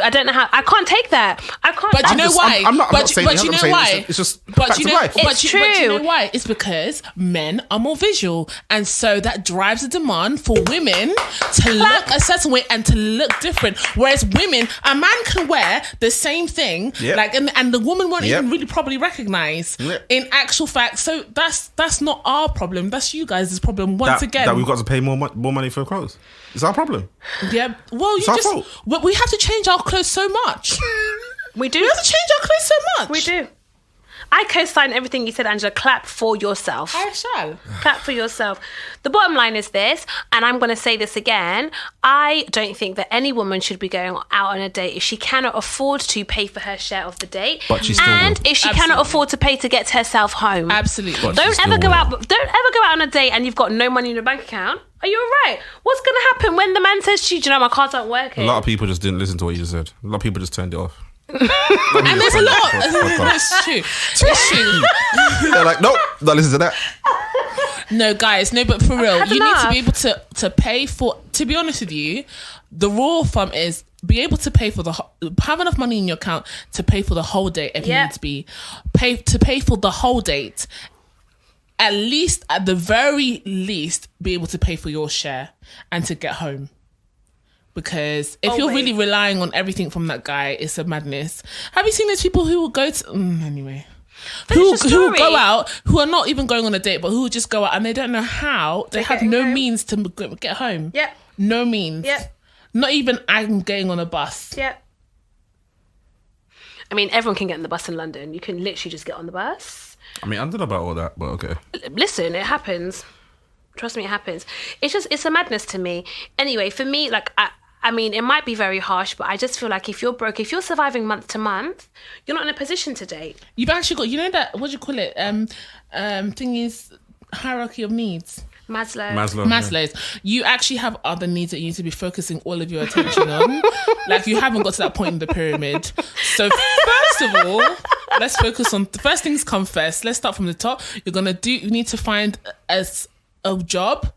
I don't know how. I can't take that. I can't. But you I'm know just- why? I'm not But saying but that. you I'm know saying why? it's just But fact you of know, life. but It's you true. know why? It's because men are more visual, and so that drives a demand for women to look a certain way and to look different. Whereas women, a man can wear the same thing, Yep. like, and the woman won't Yep. even really probably recognize. Yep. In actual fact, so that's not our problem. That's you guys' problem. Once again, that we've got to pay more money for clothes. It's our problem. yeah. Well, It's our fault. But we have to change our clothes so much. we do. We have to change our clothes so much. We do. I co-sign everything you said, Angela. Clap for yourself. I shall. Clap for yourself. The bottom line is this, and I'm going to say this again. I don't think that any woman should be going out on a date if she cannot afford to pay for her share of the date, But she still and will. if she Absolutely. cannot afford to pay to get herself home. Absolutely. But she Don't still ever go will. out. Don't ever go out on a date and you've got no money in your bank account. Are you all right? What's going to happen when the man says to you, "Do you know, my cards aren't working"? A lot of people just didn't listen to what you just said. A lot of people just turned it off. And there's a lot. It's true. It's true. They're like, nope, not listen to that. No, guys, no, but for real, had you need to enough. be able to pay for. To be honest with you, the rule of thumb is be able to pay for have enough money in your account to pay for the whole date if you Yeah. need to be pay for the whole date. At least, at the very least, be able to pay for your share and to get home. Because if you're Always. really relying on everything from that guy, it's a madness. Have you seen those people who will go to anyway? Who Finish your will go story. out, who are not even going on a date, but who will just go out and they don't know how. They have getting no home. means to get home. Yep. No means. Yep. Not even I'm getting on a bus. Yeah. I mean, everyone can get on the bus in London. You can literally just get on the bus. I mean, I don't know about all that, but okay. Listen, it happens. Trust me, it happens. It's a madness to me. Anyway, for me, like, I mean, it might be very harsh, but I just feel like if you're broke, if you're surviving month to month, you're not in a position to date. You've actually got, you know that, what do you call it? Thing is hierarchy of needs. Maslow's. You actually have other needs that you need to be focusing all of your attention on. Like, you haven't got to that point in the pyramid. So first of all, let's focus on the first things come first. Let's start from the top. You need to find a job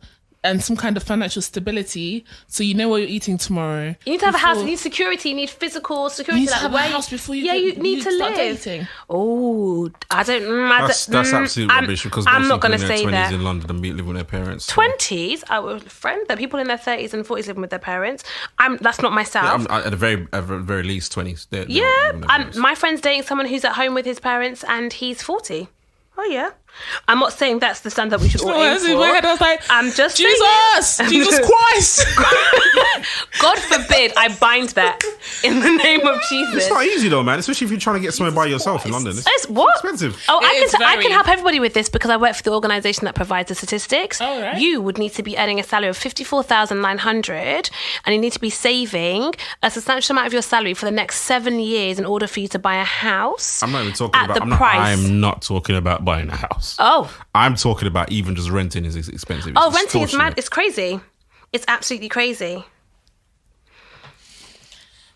and some kind of financial stability, so you know what you're eating tomorrow. You need to have a house. You need security. You need physical security. You need to like have where a house before you. Yeah, you need to start live. dating. Oh, I don't. That's absolute rubbish because I'm most not people going in to their say 20s that. in London and living with their parents. 20s, I have a friend that people in their 30s and 40s living with their parents. That's not Yeah, myself. at the very least 20s. They're Yeah, living with their and parents. my friend's dating someone who's at home with his parents and he's 40. Oh yeah. I'm not saying that's the standard we should all aim In my head, I was like, I'm just Jesus Christ. God forbid I bind that in the name of Jesus. It's not easy though, man. Especially if you're trying to get somewhere by yourself in London. It's what? Expensive. Oh, It I can help everybody with this because I work for the organisation that provides the statistics. Oh, right. You would need to be earning a salary of 54,900 and you need to be saving a substantial amount of your salary for the next 7 years in order for you to buy a house. I'm not even talking at about. the price. I'm not talking about buying a house. Oh. I'm talking about even just renting is expensive. It's Renting is mad. extortionate. It's crazy. It's absolutely crazy.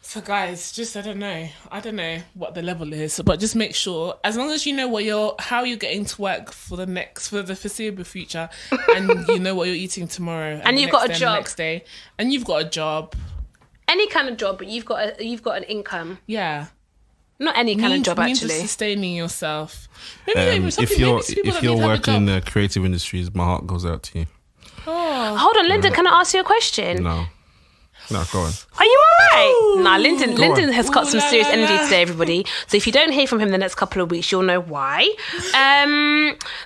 So guys, just I don't know what the level is, but just make sure, as long as you know how you're getting to work for the foreseeable future, and you know what you're eating tomorrow, And the you've got a next day, job. the next day, and you've got a job. Any kind of job, but you've got an income. Yeah. Not any kind of job, means actually. sustaining yourself. Maybe If you're working in the creative industries, my heart goes out to you. Hold on, Lyndon, can I ask you a question? No, go on. Are you all right? Nah, Lyndon has got some Ooh, la, serious la, energy la. today, everybody. So if you don't hear from him the next couple of weeks, you'll know why.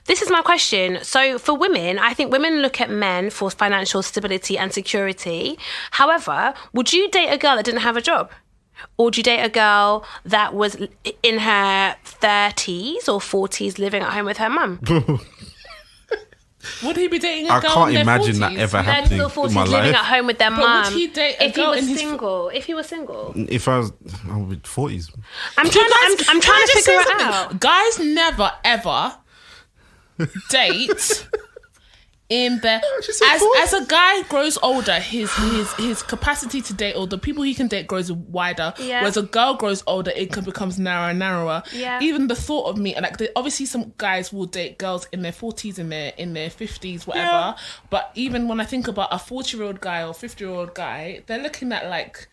This is my question. So for women, I think women look at men for financial stability and security. However, would you date a girl that didn't have a job? Or would you date a girl that was in her 30s or 40s living at home with her mum? Would he be dating a I girl can't in their imagine 40s? that ever 30s happening or 40s in my living life. at home with their But mum. would he date a if he girl was in his single? If he was single? If I was 40s, I'm trying to figure it out. Guys never ever date in their as a guy grows older, his capacity to date, or the people he can date, grows wider. Yeah. Whereas a girl grows older, it becomes narrower and narrower. Yeah. Even the thought of me, and obviously some guys will date girls in their 40s, in their 50s, whatever. Yeah. But even when I think about a 40-year-old guy or 50-year-old guy, they're looking at like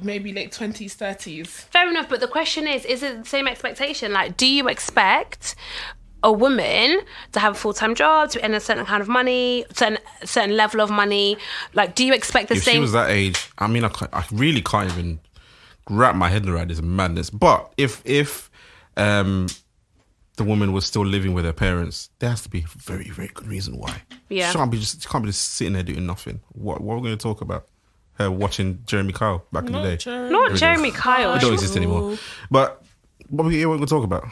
maybe late 20s, 30s. Fair enough, but the question is it the same expectation? Like, do you expect a woman to have a full-time job, to earn a certain kind of money, certain level of money? Like, do you expect the if same? she was that age, I mean, I really can't even wrap my head around this madness. But if the woman was still living with her parents, there has to be a very, very good reason why. Yeah. She can't be just sitting there doing nothing. What are we going to talk about? Her watching Jeremy Kyle back in the day. Not Jeremy Kyle. It don't exist anymore. But what are we going to talk about?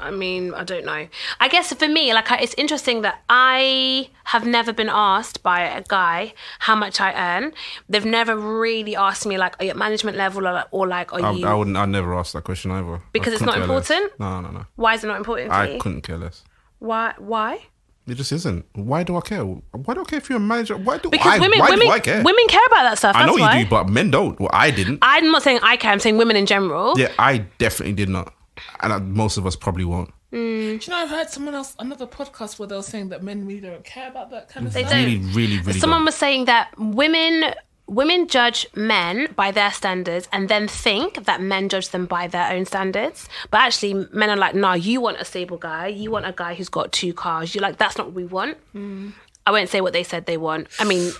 I mean, I don't know. I guess for me, like, it's interesting that I have never been asked by a guy how much I earn. They've never really asked me, like, are you at management level or like, are you... I'd never ask that question either. Because it's not important? No. Why is it not important for you? I couldn't care less. Why? It just isn't. Why do I care? Why do I care if you're a manager? Why do Because I care? Women care about that stuff. I know that's why. you do, but men don't. Well, I didn't. I'm not saying I care. I'm saying women in general. Yeah, I definitely did not. And most of us probably won't. Do you know, I've heard another podcast where they were saying that men really don't care about that kind of stuff. Really, really, really Someone don't. was saying that women judge men by their standards and then think that men judge them by their own standards. But actually, men are like, nah, you want a stable guy. You want a guy who's got 2 cars. You're like, that's not what we want. I won't say what they said they want. I mean,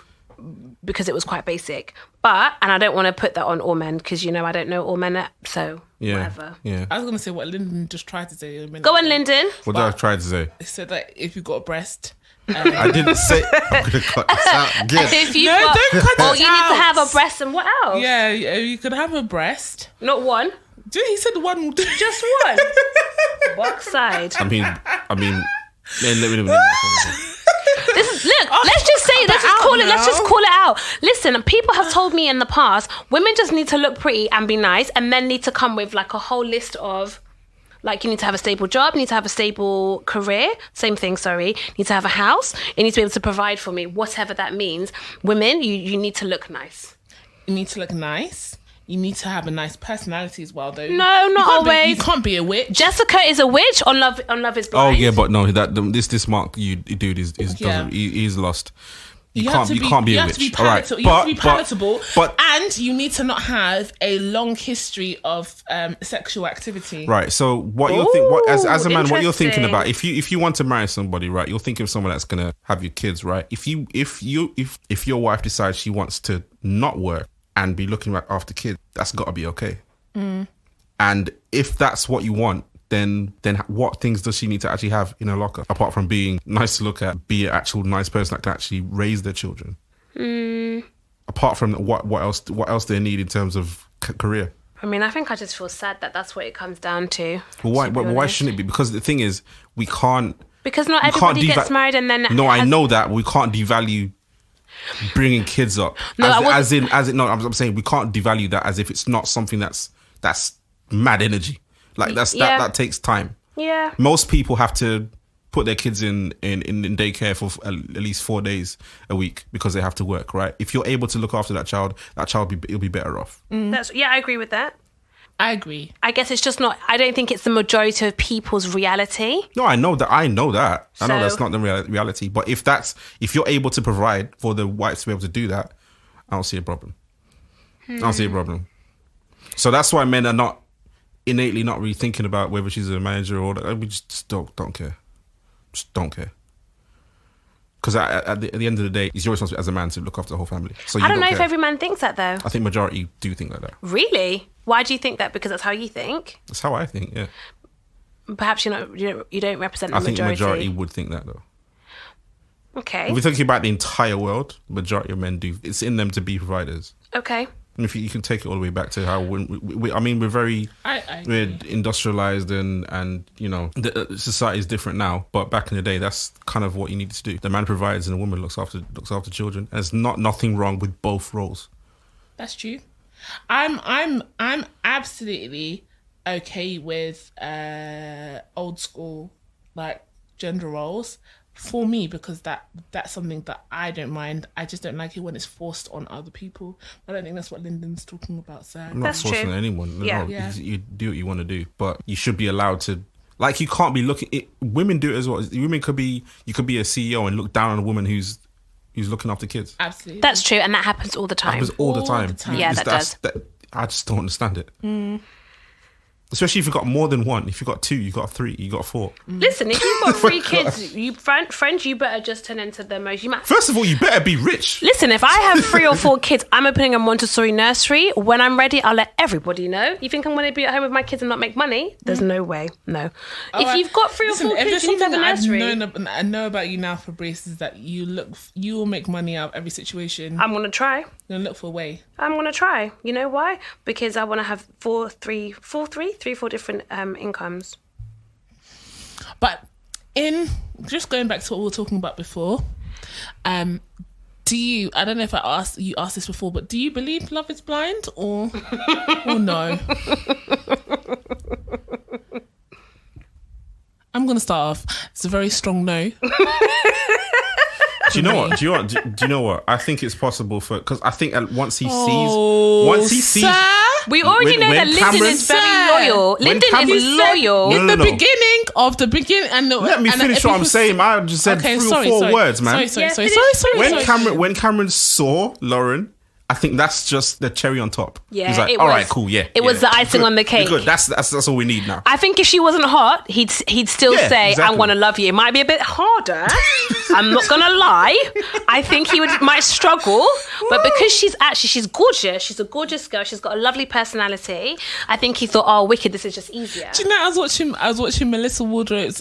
because it was quite basic. But, and I don't want to put that on all men because, you know, I don't know all men, so whatever. Yeah. I was going to say what Lyndon just tried to say a minute Go on, ago. Lyndon. What did I try to say? He said that if you got a breast... I didn't say... I'm going to cut this out again. If you No, don't cut or it you need out. to have a breast and what else? Yeah, you could have a breast. Not one. Dude, he said one will do. Just one. Box side. I mean... Let me Let's just say, let's just call it out. Listen, people have told me in the past, women just need to look pretty and be nice, and men need to come with like a whole list of, like, you need to have a stable job, you need to have a stable career, same thing, sorry, you need to have a house, you need to be able to provide for me, whatever that means. Women, you need to look nice. You need to look nice. You need to have a nice personality as well, though. No, not always. You can't be a witch. Jessica is a witch on Love Is Oh Blind. yeah, but no, this Mark you dude is Yeah. he's lost. You have can't be a witch. You All right, have to be palatable, and you need to not have a long history of sexual activity. Right. So what you're as a man, what you're thinking interesting. about, if you want to marry somebody, right, you're thinking of someone that's gonna have your kids, right? If your wife decides she wants to not work and be looking after kids, that's got to be okay. And if that's what you want, then what things does she need to actually have in her locker apart from being nice to look at, be an actual nice person that can actually raise their children? Apart from what else do they need in terms of career? I mean, I think I just feel sad that that's what it comes down to. Well, why shouldn't it be? Because the thing is, we can't. Because not everybody gets married and then. No, I know that we can't devalue bringing kids up. No, I'm saying we can't devalue that as if it's not something that's mad energy. Like that takes time. Yeah. Most people have to put their kids in daycare for at least 4 days a week because they have to work, right? If you're able to look after that child will be better off. I agree with that. I agree. I guess it's just not. I don't think it's the majority of people's reality. No, I know that. I know that's not the reality. But if you're able to provide for the wives to be able to do that, I don't see a problem. I don't see a problem. So that's why men are not innately not really thinking about whether she's a manager or we just don't care. Just don't care. Because at the end of the day, it's your responsibility as a man to look after the whole family. So I don't know if every man thinks that though. I think majority do think like that. Really? Why do you think that? Because that's how you think? That's how I think, yeah. Perhaps you don't represent the majority. I think the majority would think that though. Okay. If we're thinking about the entire world, the majority of men do. It's in them to be providers. Okay. And if you can take it all the way back to how we're very we're industrialized and you know the society is different now. But back in the day, that's kind of what you needed to do. The man provides and the woman looks after children. And there's nothing wrong with both roles. That's true. I'm absolutely okay with old school like gender roles for me because that's something that I don't mind. I just don't like it when it's forced on other people. I don't think that's what Lyndon's talking about, so I'm not forcing anyone. Yeah. No, you do what you want to do, but you should be allowed to. Like, you can't be looking. Women do it as well. Women could be. You could be a CEO and look down on a woman who's looking after kids. Absolutely, that's true, and that happens all the time. Happens all the time. Yeah, that does. I just don't understand it. Especially if you've got more than one. If you've got two, you've got three, you've got four. Listen, if you've got 3 kids, you better just turn into the most... First of all, you better be rich. Listen, if I have 3 or 4 kids, I'm opening a Montessori nursery. When I'm ready, I'll let everybody know. You think I'm going to be at home with my kids and not make money? There's no way. No. If you've got 3 or 4 kids, you need to have a nursery. I know about you now, Fabrice, is that you will make money out of every situation. I'm going to try. You're going to look for a way. I'm going to try. You know why? Because I want to have 4 different incomes. But just going back to what we were talking about before, do you, I don't know if you asked this before, but do you believe love is blind or no? I'm going to start off. It's a very strong no. Do you know what? Do you know what? I think it's possible because I think once he sees, we already know that Lyndon is very loyal. Lyndon is loyal. In the beginning, and let me finish what I'm saying. I just said 3 or 4 words, man. Sorry. When Cameron saw Lauren, I think that's just the cherry on top. Yeah, he's like, all right, cool, yeah. It was the icing on the cake. Good. That's all we need now. I think if she wasn't hot, he'd still say, exactly. I'm gonna love you. It might be a bit harder. I'm not gonna lie. I think he might struggle, but because she's gorgeous. She's a gorgeous girl. She's got a lovely personality. I think he thought, oh, wicked, this is just easier. Do you know, I was watching Melissa Wardrope's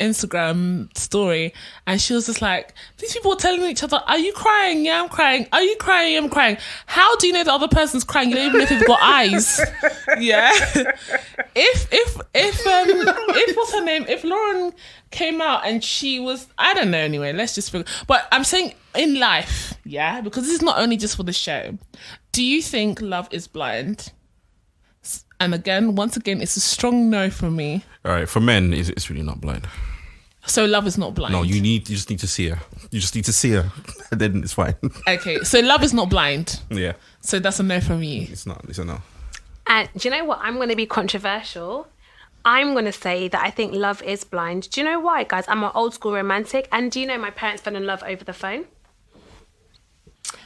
Instagram story, and she was just like, these people are telling each other, are you crying? Yeah, I'm crying. Are you crying? I'm crying. How do you know the other person's crying? You don't even know if they've got eyes. Yeah. If what's her name? If Lauren came out and she was, I don't know, anyway, let's just figure. But I'm saying in life, yeah, because this is not only just for the show. Do you think love is blind? And once again, it's a strong no for me. All right, for men, it's really not blind. So love is not blind. No, you just need to see her. You just need to see her, and then it's fine. Okay, so love is not blind. Yeah. So that's a no for me. It's not. It's a no. And do you know what? I'm going to be controversial. I'm going to say that I think love is blind. Do you know why, guys? I'm an old school romantic, and do you know my parents fell in love over the phone?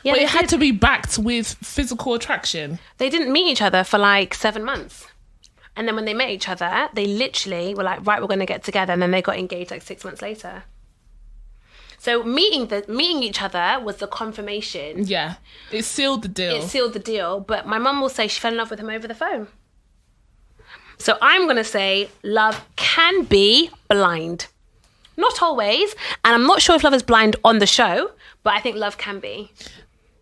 Yeah, but it had to be backed with physical attraction. They didn't meet each other for like 7 months. And then when they met each other, they literally were like, right, we're going to get together. And then they got engaged like 6 months later. So meeting each other was the confirmation. Yeah, it sealed the deal. But my mum will say she fell in love with him over the phone. So I'm going to say love can be blind. Not always. And I'm not sure if love is blind on the show, but I think love can be.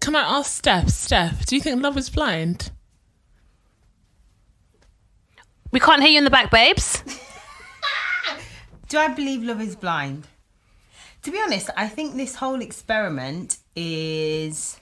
Can I ask Steph? Steph, do you think love is blind? We can't hear you in the back, babes. Do I believe love is blind? To be honest, I think this whole experiment it's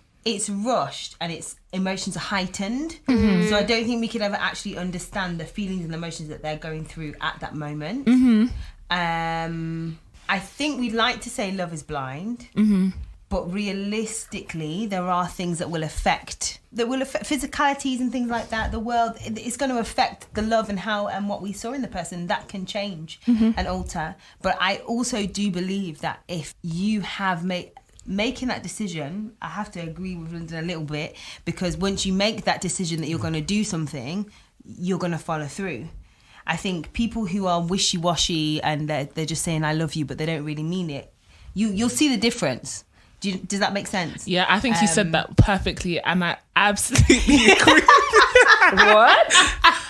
rushed and its emotions are heightened. Mm-hmm. So I don't think we could ever actually understand the feelings and emotions that they're going through at that moment. Mm-hmm. I think we'd like to say love is blind. Mm-hmm. But realistically, there are things that will affect physicalities and things like that. The world, it's going to affect the love and how and what we saw in the person. That can change and alter. But I also do believe that if you have making that decision, I have to agree with Lyndon a little bit, because once you make that decision that you're going to do something, you're going to follow through. I think people who are wishy-washy and they're just saying I love you, but they don't really mean it, you'll see the difference. Does that make sense? Yeah, I think you said that perfectly, and I absolutely agree. What?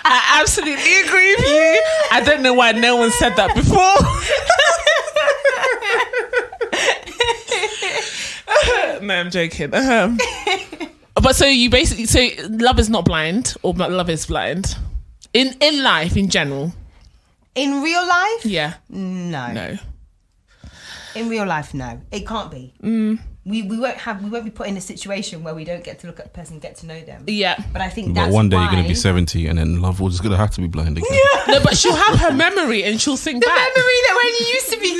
I absolutely agree with you. I don't know why no one said that before. No, I'm joking. But so you basically say love is not blind, or love is blind in life in general. In real life? Yeah. No. In real life, no. It can't be. We won't be put in a situation where we don't get to look at the person, get to know them. Yeah. But I think But that's one day why you're going to be 70 and then love was going to have to be blind again. Yeah. No, but she'll have her memory and she'll think back. memory that when you used to be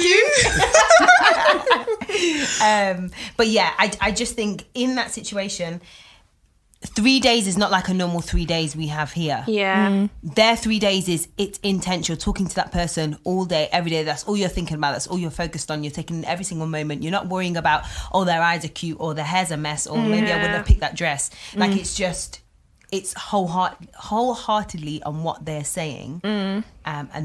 cute. But yeah, I just think in that situation, 3 days is not like a normal 3 days we have here. Yeah. Their 3 days it's intense. You're talking to that person all day, every day. That's all you're thinking about. That's all you're focused on. You're taking every single moment. You're not worrying about, oh, their eyes are cute or their hair's a mess or maybe I wouldn't have picked that dress. Like it's wholeheartedly on what they're saying. And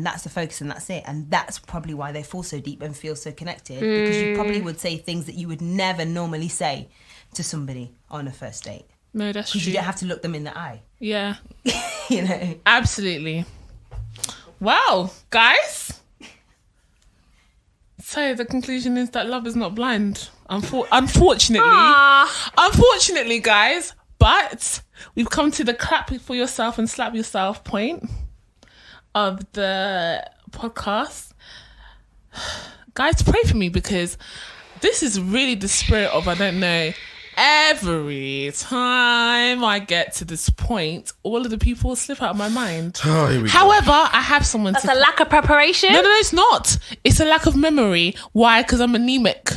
that's the focus and that's it. And that's probably why they fall so deep and feel so connected, because you probably would say things that you would never normally say to somebody on a first date. No, that's true. You don't have to look them in the eye. Yeah. You know? Absolutely. Wow, guys. So the conclusion is that love is not blind. Unfortunately. Unfortunately, guys. But we've come to the clap for yourself and slap yourself point of the podcast. Guys, pray for me, because this is really the spirit of, I don't know, every time I get to this point, all of the people slip out of my mind. Oh, here we go. However, I have someone That's a lack of preparation. No, it's not. It's a lack of memory. Why? Because I'm anemic.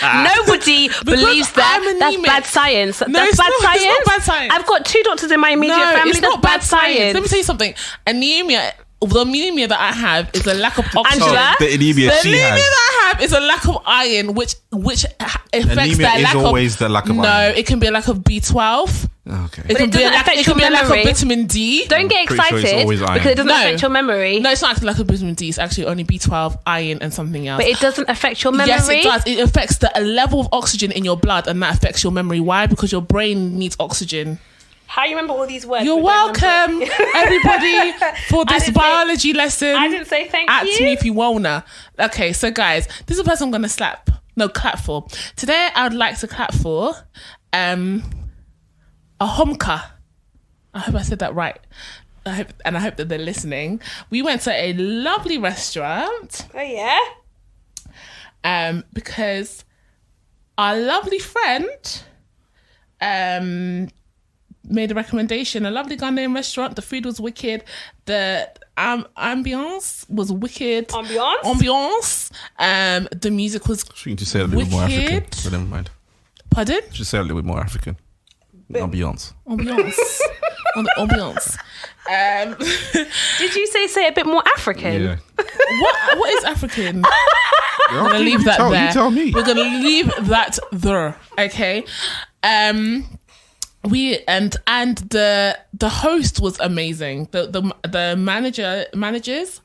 Nobody believes that. I'm That's anemic. bad science. No, That's it's bad not. science. It's not bad science. I've got 2 doctors in my immediate family. It's That's not bad science. Let me tell you something. Anemia. The anemia that I have is a lack of oxygen. Angela? The anemia The she anemia has. that I have is a lack of iron, which affects Anemia that is lack always of. the lack of no, iron. it can be a lack of B12. Okay. It can be a doesn't lack. affect It can your be a lack of memory. vitamin D. Don't get pretty sure it's excited always iron. because it doesn't No. affect your memory. No, it's not actually lack of vitamin D. It's actually only B12, iron, and something else. But it doesn't affect your memory. Yes, it does. It affects the level of oxygen in your blood, and that affects your memory. Why? Because your brain needs oxygen. How you remember all these words? You're but don't welcome, remember? everybody, for I this didn't say- biology lesson. I didn't say thank At you. me if you wanna. Okay, so guys, this is the person I'm gonna clap for. Today, I would like to clap for a homka. I hope I said that right. I hope that they're listening. We went to a lovely restaurant. Oh yeah. Because our lovely friend made a recommendation. A lovely Ghanaian restaurant. The food was wicked. The ambiance was wicked. Ambiance. The music was You need to say it a little bit more African. wicked. But never mind. Pardon? Just say it a little bit more African. Ambiance. Ambiance. On the ambiance. Did you say a bit more African? Yeah. What is African? We're We're gonna leave that there. You tell me. We're gonna leave that there. Okay. We and the host was amazing. The managers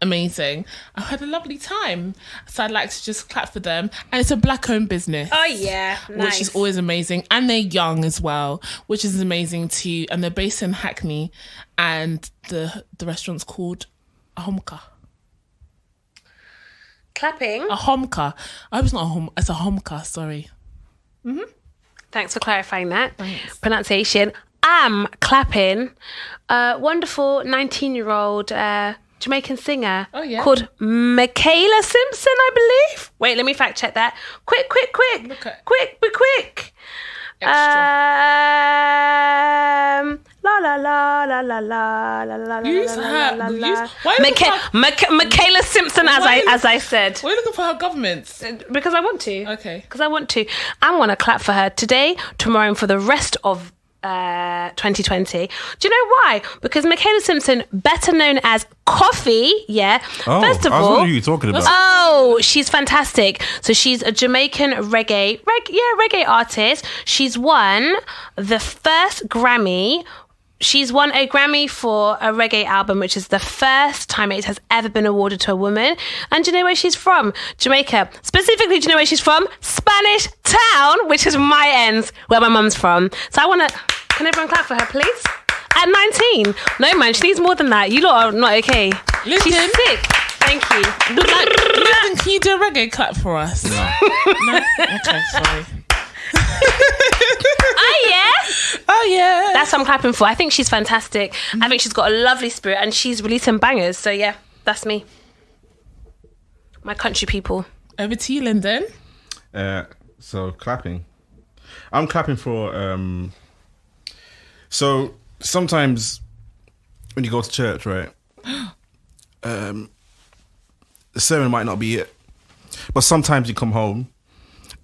amazing. I had a lovely time. So I'd like to just clap for them. And it's a black-owned business. Oh, yeah. Nice. Which is always amazing. And they're young as well, which is amazing too. And they're based in Hackney. And the restaurant's called Ahomka. Clapping. Ahomka. I hope it's not a home. It's a Ahomka, sorry. Thanks for clarifying that. Thanks. Pronunciation. I'm clapping a wonderful 19-year-old Jamaican singer called Michaela Simpson, I believe. Wait, let me fact check that. Quick. Look at- Quick. Extra. La la la la la la la la Use la her. la Use- la. why are you looking for- Michaela Simpson, as I said. We're looking for her governments. Because I want to. Okay. Because I want to. I'm going to clap for her today, tomorrow, and for the rest of 2020. Do you know why? Because Michaela Simpson, better known as Coffee, Oh, first of I was all, wondering who you're talking about. oh, she's fantastic. So she's a Jamaican reggae artist. She's won the first Grammy. She's won a Grammy for a reggae album, which is the first time it has ever been awarded to a woman. And do you know where she's from? Jamaica. Specifically, do you know where she's from? Spanish Town, which is my ends, where my mum's from. So I want to... Can everyone clap for her, please? At 19. No, man, she needs more than that. You lot are not okay. Listen. She's sick. Thank you. Listen, can you do a reggae clap for us? No? Okay, sorry. Oh yeah. That's what I'm clapping for. I think she's fantastic. I think she's got a lovely spirit and she's releasing bangers. So yeah, that's me. My country people. Over to you, Lyndon. So clapping. I'm clapping for so sometimes when you go to church, right? The sermon might not be it. But sometimes you come home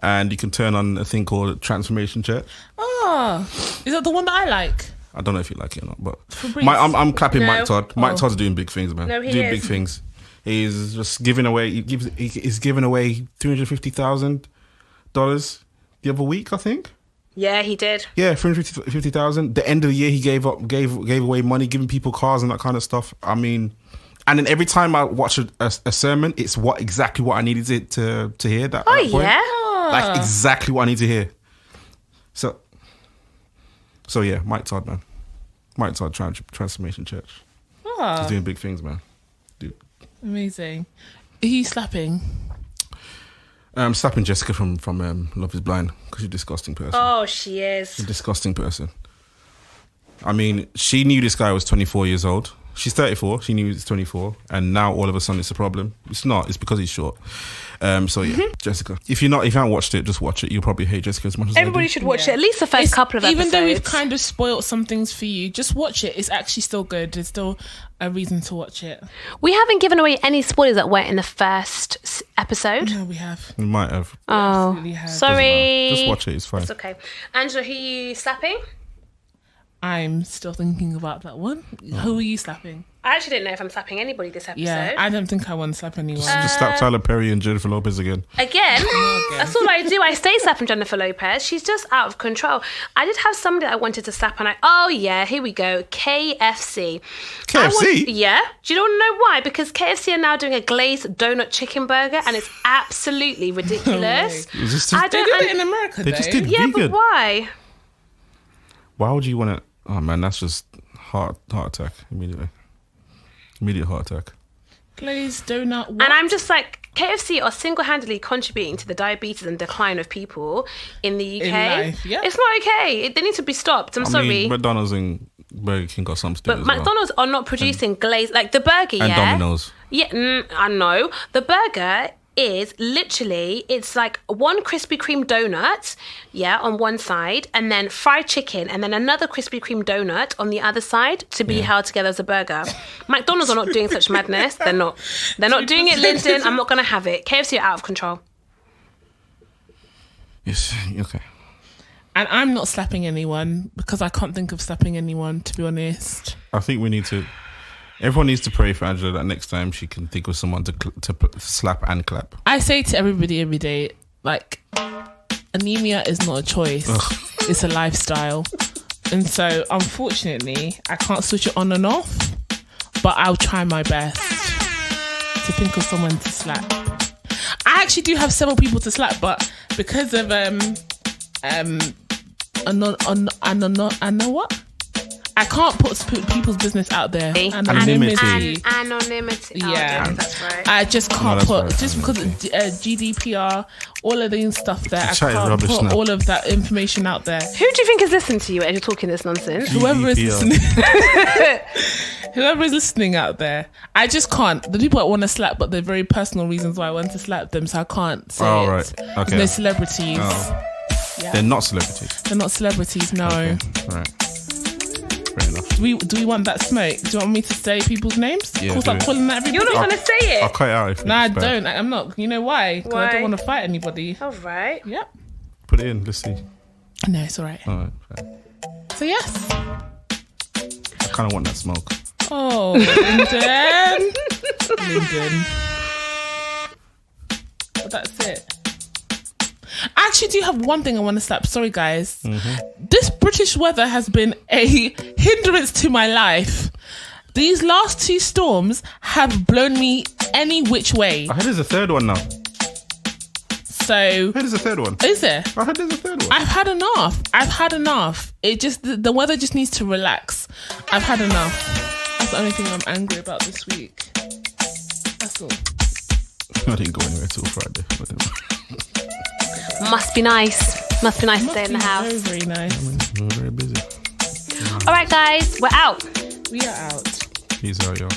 and you can turn on a thing called Transformation Church. Oh, is that the one that I like? I don't know if you like it or not, but Fabrice. I'm clapping No. Mike Todd. Mike Todd's doing big things, man. No, he doing is. big things. He's just giving away. He's giving away $350,000 the other week, I think. Yeah, he did. Yeah, $350,000. The end of the year, he gave away money, giving people cars and that kind of stuff. I mean, and then every time I watch a sermon, it's exactly what I needed to hear. That Oh, that point. yeah? Like exactly what I need to hear. So yeah, Mike Todd, man. Mike Todd, Transformation Church. Oh, He's doing big things, man. Dude. amazing. Are you slapping? Slapping Jessica from Love Is Blind because she's a disgusting person. Oh, she is. A disgusting person. I mean, she knew this guy was 24 years old. She's 34. She knew he was 24, and now all of a sudden it's a problem. It's not. It's because he's short. So yeah, Jessica. If you haven't watched it, just watch it. You'll probably hate Jessica as much as Everybody I do. should watch it. At least the first couple of episodes. Even though we've kind of spoiled some things for you, just watch it. It's actually still good. There's still a reason to watch it. We haven't given away any spoilers that weren't in the first episode. No, we have. You might have. Oh, Absolutely have. sorry. Just watch it. It's fine. It's okay. Angela, who are you slapping? I'm still thinking about that one. Who are you slapping? I actually didn't know if I'm slapping anybody this episode. Yeah, I don't think I want to slap anyone. Just slap Tyler Perry and Jennifer Lopez again. Again, that's all I do. I stay slapping Jennifer Lopez. She's just out of control. I did have somebody I wanted to slap, and here we go. KFC. KFC? Yeah. Do you don't know why? Because KFC are now doing a glazed donut chicken burger, and it's absolutely ridiculous. Is this I They don't. did it in America, They though. just did Yeah, vegan. but why? Why would you want to? Oh man, that's just heart attack immediately. Immediate heart attack. Glazed donut. And I'm just like, KFC are single-handedly contributing to the diabetes and decline of people in the UK. In life, yeah. It's not okay. They need to be stopped. I'm I sorry. mean, McDonald's and Burger King got some still But as well. McDonald's are not producing glazed, like the burger, And yeah? Domino's. Yeah, I know. The burger is literally, it's like one Krispy Kreme donut, on one side, and then fried chicken, and then another Krispy Kreme donut on the other side to be held together as a burger. McDonald's are not doing such madness. They're not doing it, Lyndon. I'm not going to have it. KFC are out of control. Yes. Okay. And I'm not slapping anyone because I can't think of slapping anyone, to be honest. I think we need to. Everyone needs to pray for Angela that next time she can think of someone to slap and clap. I say to everybody every day, like, anemia is not a choice. It's a lifestyle. And so, unfortunately, I can't switch it on and off, but I'll try my best. to think of someone to slap. I actually do have several people to slap, but because of what? I can't put people's business out there. Anonymity. Anonymity. Yeah, Oh, that's right. I just can't put right, just because of GDPR, all of these stuff there. I chatting can't rubbish put now. all of that information out there. Who do you think is listening to you as you're talking this nonsense? Whoever is GDPR. listening, whoever is listening out there, I just can't. The people I want to slap, but they're very personal reasons why I want to slap them, so I can't say Oh, it. right. Okay. There's no celebrities. Oh. Yeah. They're not celebrities. They're not celebrities. No. Okay. All right. Fair enough. Do we want that smoke? Do you want me to say people's names? Yeah, Of course, I'm do it. calling that everybody. You're not going to say I'll it. cut it out. If No, I it's bad. don't. I'm not. You know why? Because I Why? don't want to fight anybody. All right. Yep. Put it in. Let's see. No, it's all right. All right. Fair. So yes. I kind of want that smoke. Oh, Lyndon. Lyndon. But that's it. I actually do have one thing I want to slap. Sorry, guys. This British weather has been a hindrance to my life. These last 2 storms have blown me any which way. I heard there's a third one now. So, I heard there's a third one. is there? I heard there's a third one. I've had enough. It just, the weather just needs to relax. I've had enough. That's the only thing I'm angry about this week. That's all. I didn't go anywhere till Friday. Must be nice. Must be nice to stay in the house. Very, very nice. I'm very busy. All right, guys, we're out. We are out. Peace out, y'all.